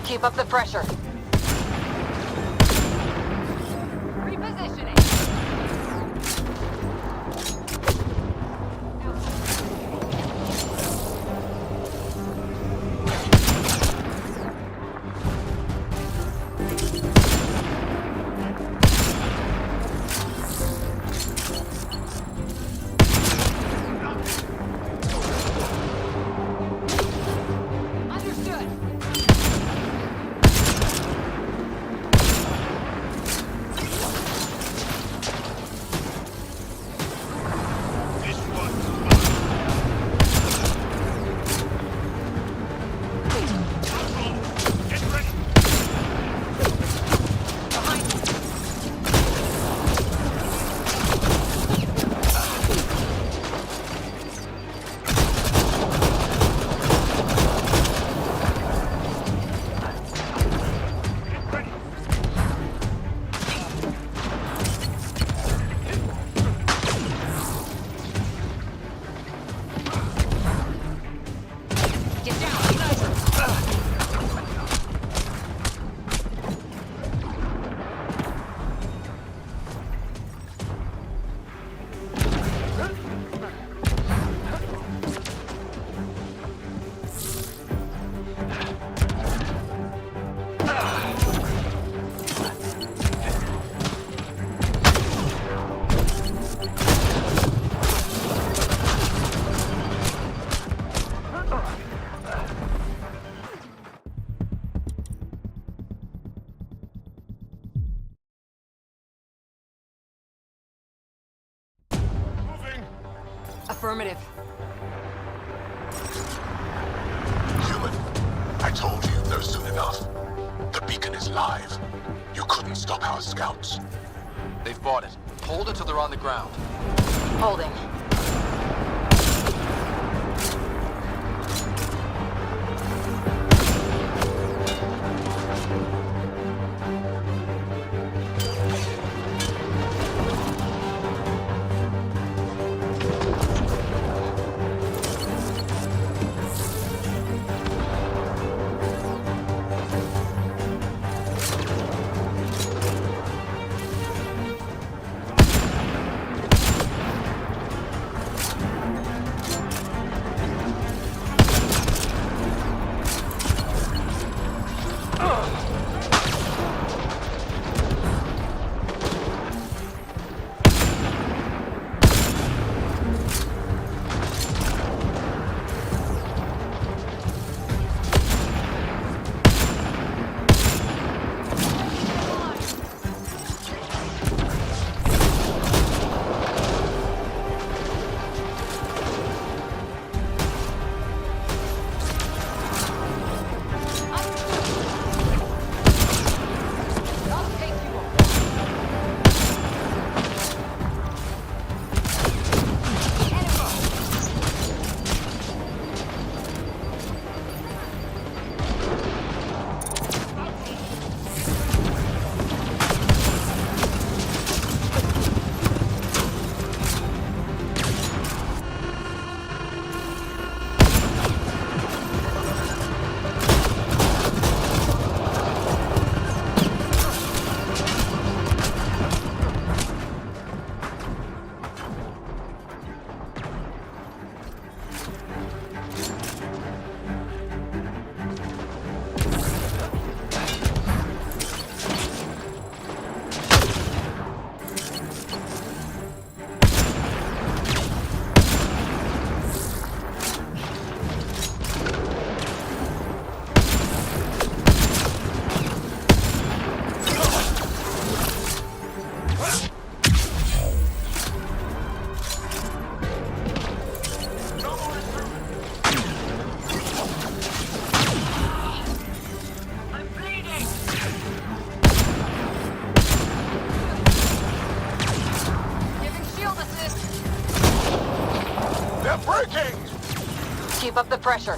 Keep up the pressure. Repositioning. Affirmative. Human, I told you you'd know soon enough. The beacon is live. You couldn't stop our scouts. They've bought it. Hold it till they're on the ground. Holding. They're breaking! Keep up the pressure.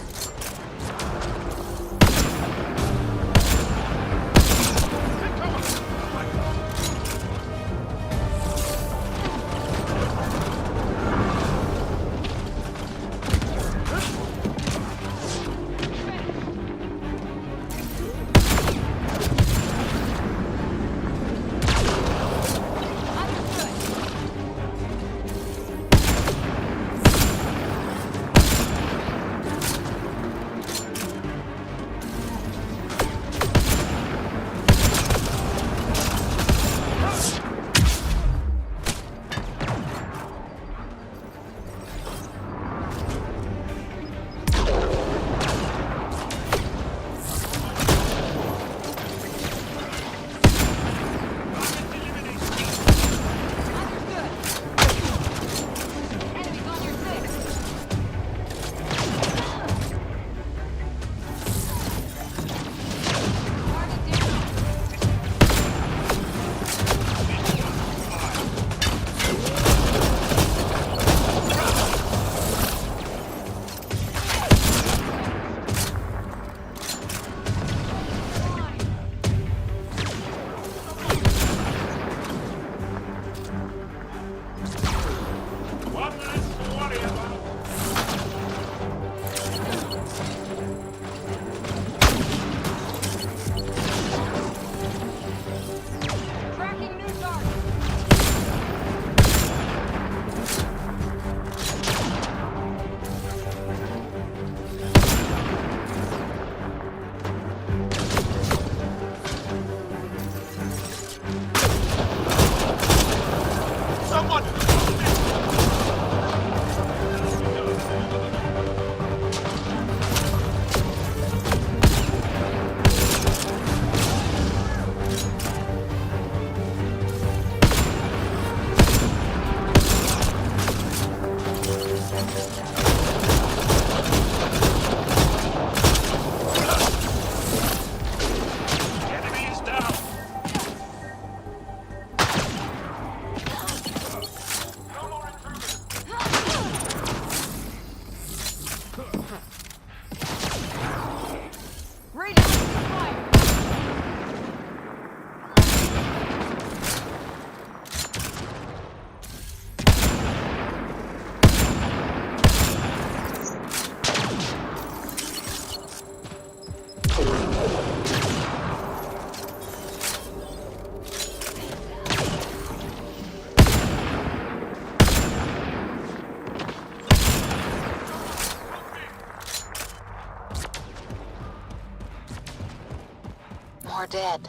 More dead.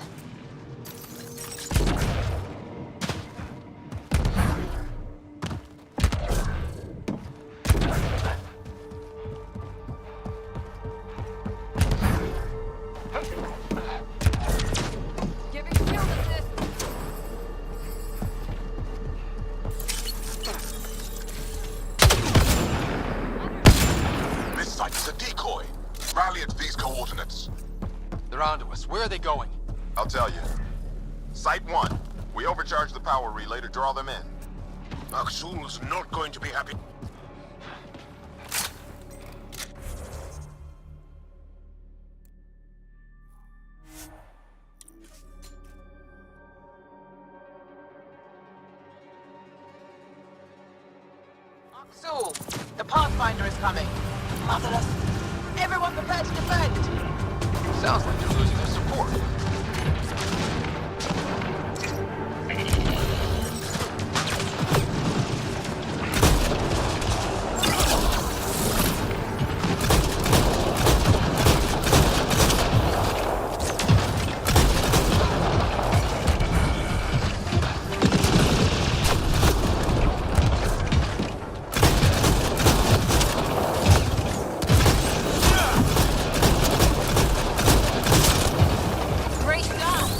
This site is a decoy. Rally at these coordinates. They're onto us. Where are they going? I'll tell you. Site 1. We overcharged the power relay to draw them in. Maxul's not going to be happy. Maxul, the Pathfinder is coming. Motherless. Everyone prepared to defend. Sounds like they're losing their support. Great job!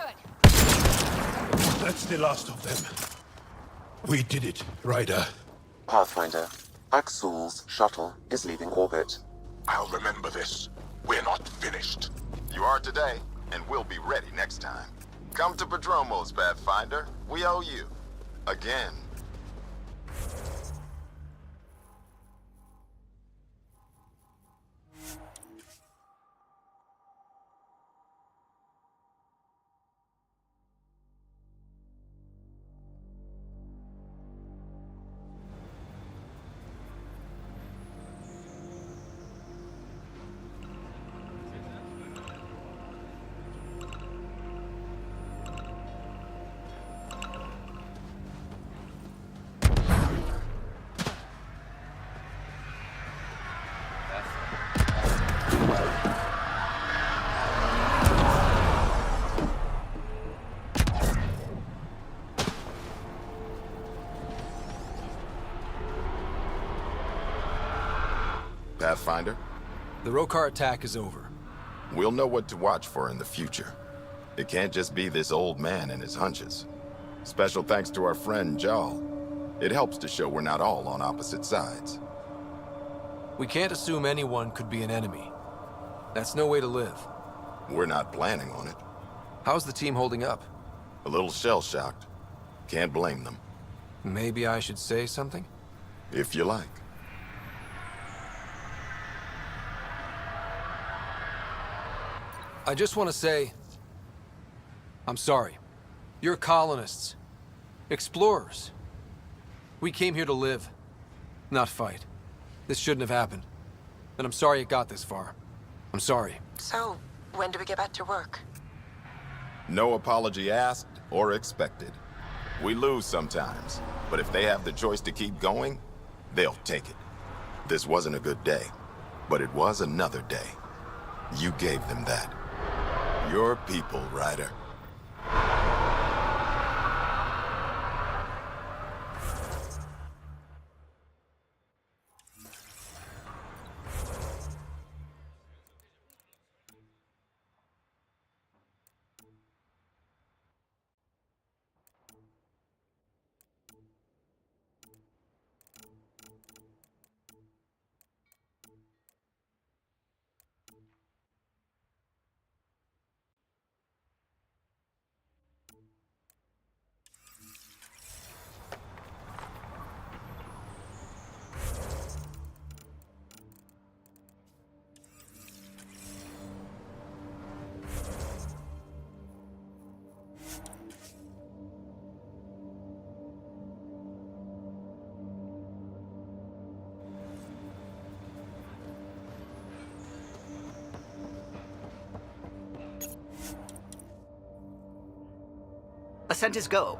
good. That's the last of them. We did it, Ryder. Pathfinder, Axul's shuttle is leaving orbit. I'll remember this. We're not finished. You are today, and we'll be ready next time. Come to Prodromos, Pathfinder. We owe you. Again. Pathfinder? The Rokar attack is over. We'll know what to watch for in the future. It can't just be this old man and his hunches. Special thanks to our friend Jal. It helps to show we're not all on opposite sides. We can't assume anyone could be an enemy. That's no way to live. We're not planning on it. How's the team holding up? A little shell-shocked. Can't blame them. Maybe I should say something? If you like. I just want to say, I'm sorry. You're colonists. Explorers. We came here to live, not fight. This shouldn't have happened. And I'm sorry it got this far. I'm sorry. So, when do we get back to work? No apology asked or expected. We lose sometimes, but if they have the choice to keep going, they'll take it. This wasn't a good day, but it was another day. You gave them that. Your people, Ryder. Ascent is go.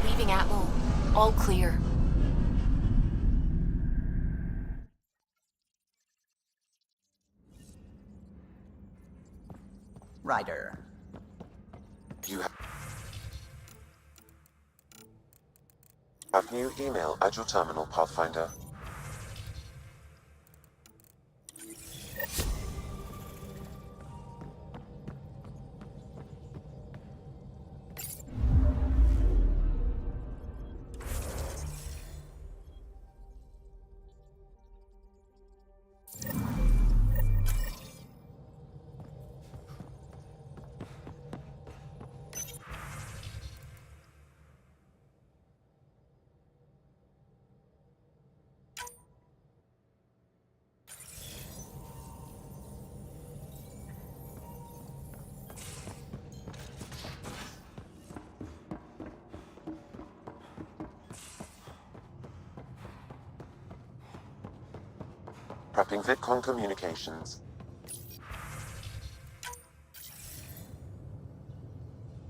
Leaving Atmo. All clear. Ryder. You have new email at your terminal, Pathfinder. Prepping VidCon communications.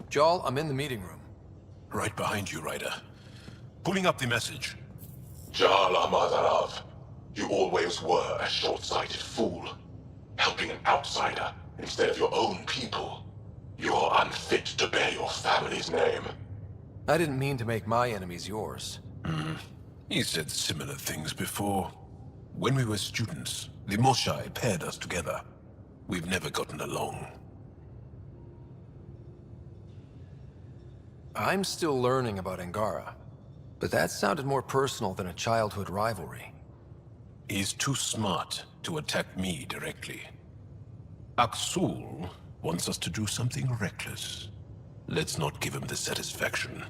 Jal, I'm in the meeting room. Right behind you, Ryder. Pulling up the message. Jal Amadarav, you always were a short-sighted fool. Helping an outsider instead of your own people. You're unfit to bear your family's name. I didn't mean to make my enemies yours. He said similar things before. When we were students, the Moshai paired us together. We've never gotten along. I'm still learning about Angara, but that sounded more personal than a childhood rivalry. He's too smart to attack me directly. Aksul wants us to do something reckless. Let's not give him the satisfaction.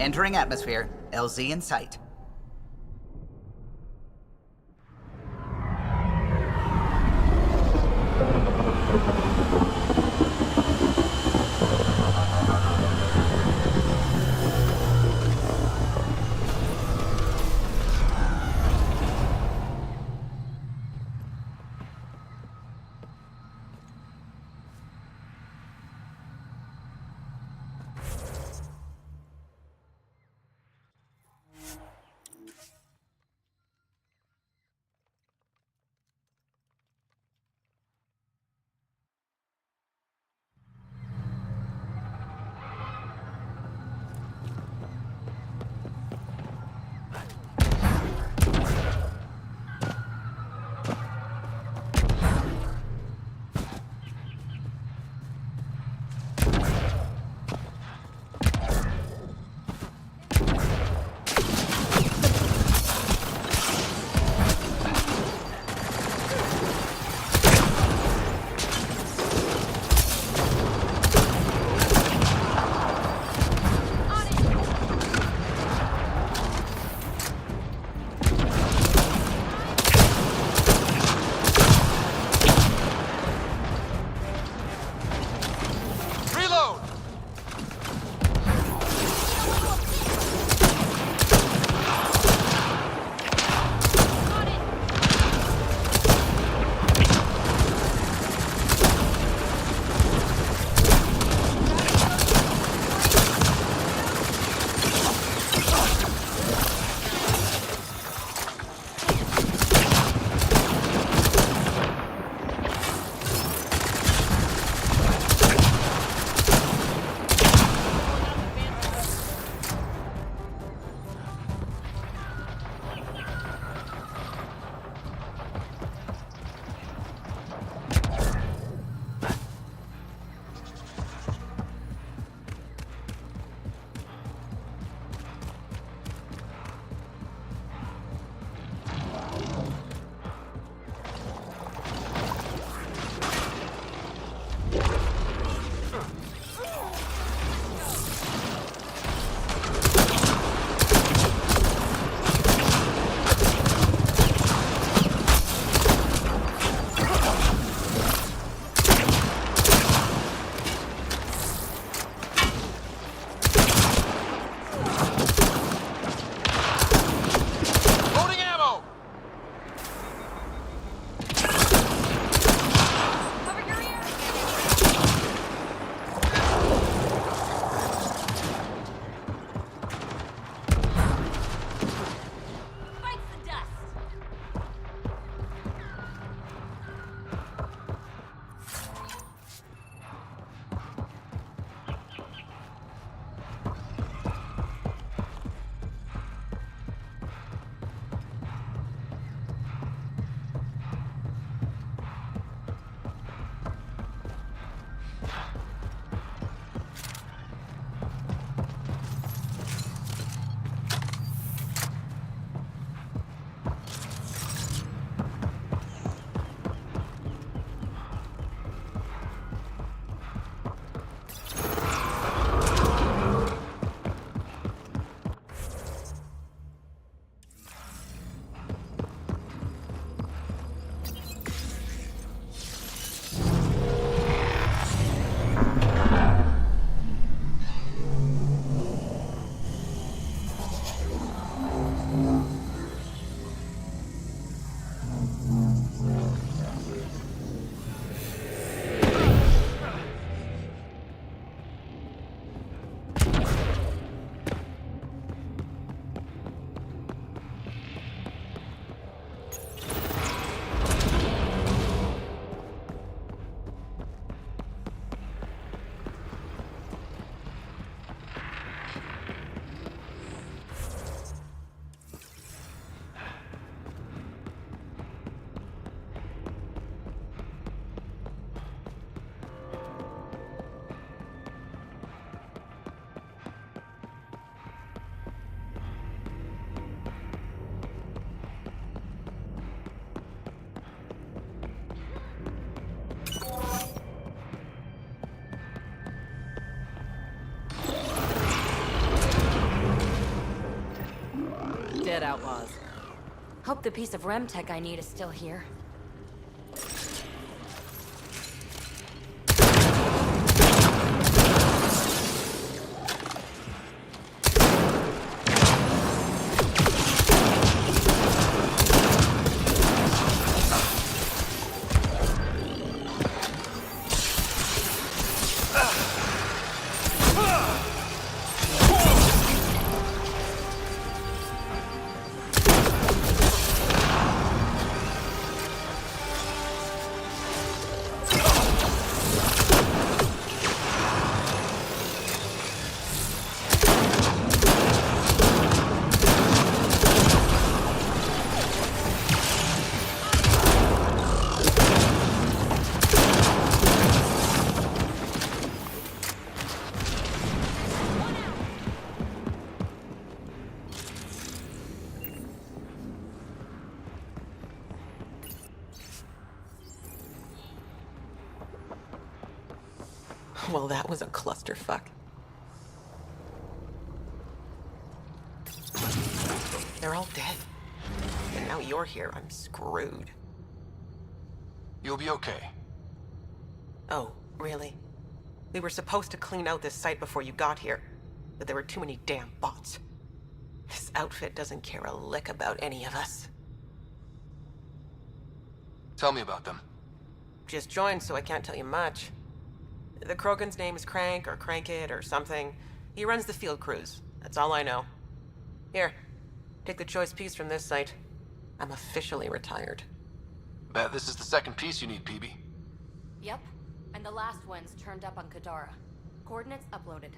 Entering atmosphere. LZ in sight. dead outlaws. Hope the piece of REM tech I need is still here. Well, that was a clusterfuck. They're all dead. And now you're here. I'm screwed. You'll be okay. Oh, really? We were supposed to clean out this site before you got here, but there were too many damn bots. This outfit doesn't care a lick about any of us. Tell me about them. Just joined, so I can't tell you much. The Krogan's name is Crank, or Crankit, or something. He runs the field crews. That's all I know. Here, take the choice piece from this site. I'm officially retired. Bet this is the second piece you need, PB. Yep, and the last one's turned up on Kadara. Coordinates uploaded.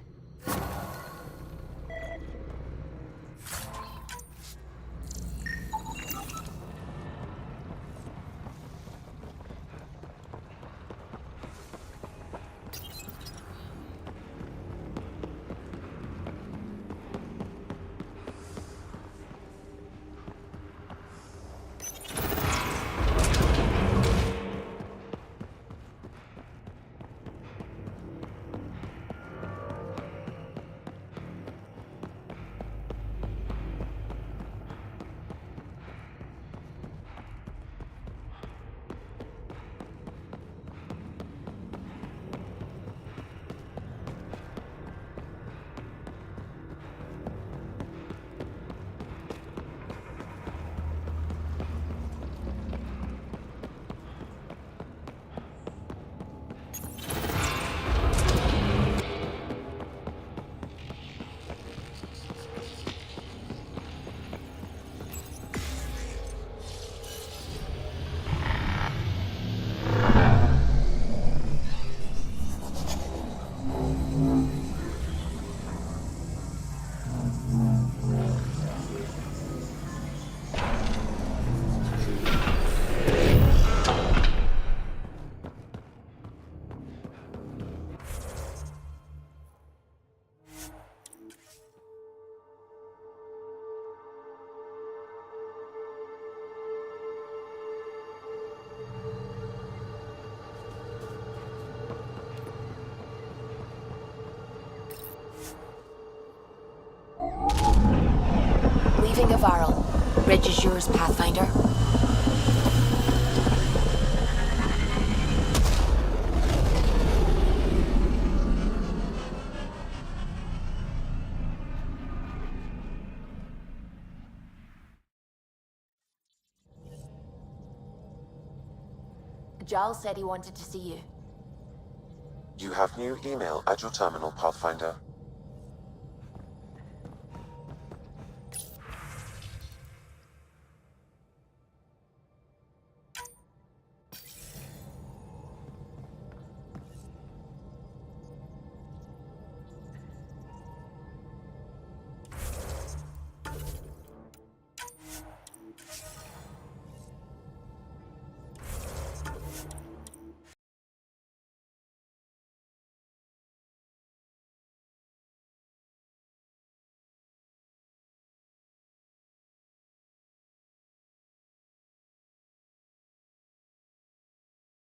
Leaving Avarl. Reg is yours, Pathfinder. Giles said he wanted to see you. You have new email at your terminal, Pathfinder.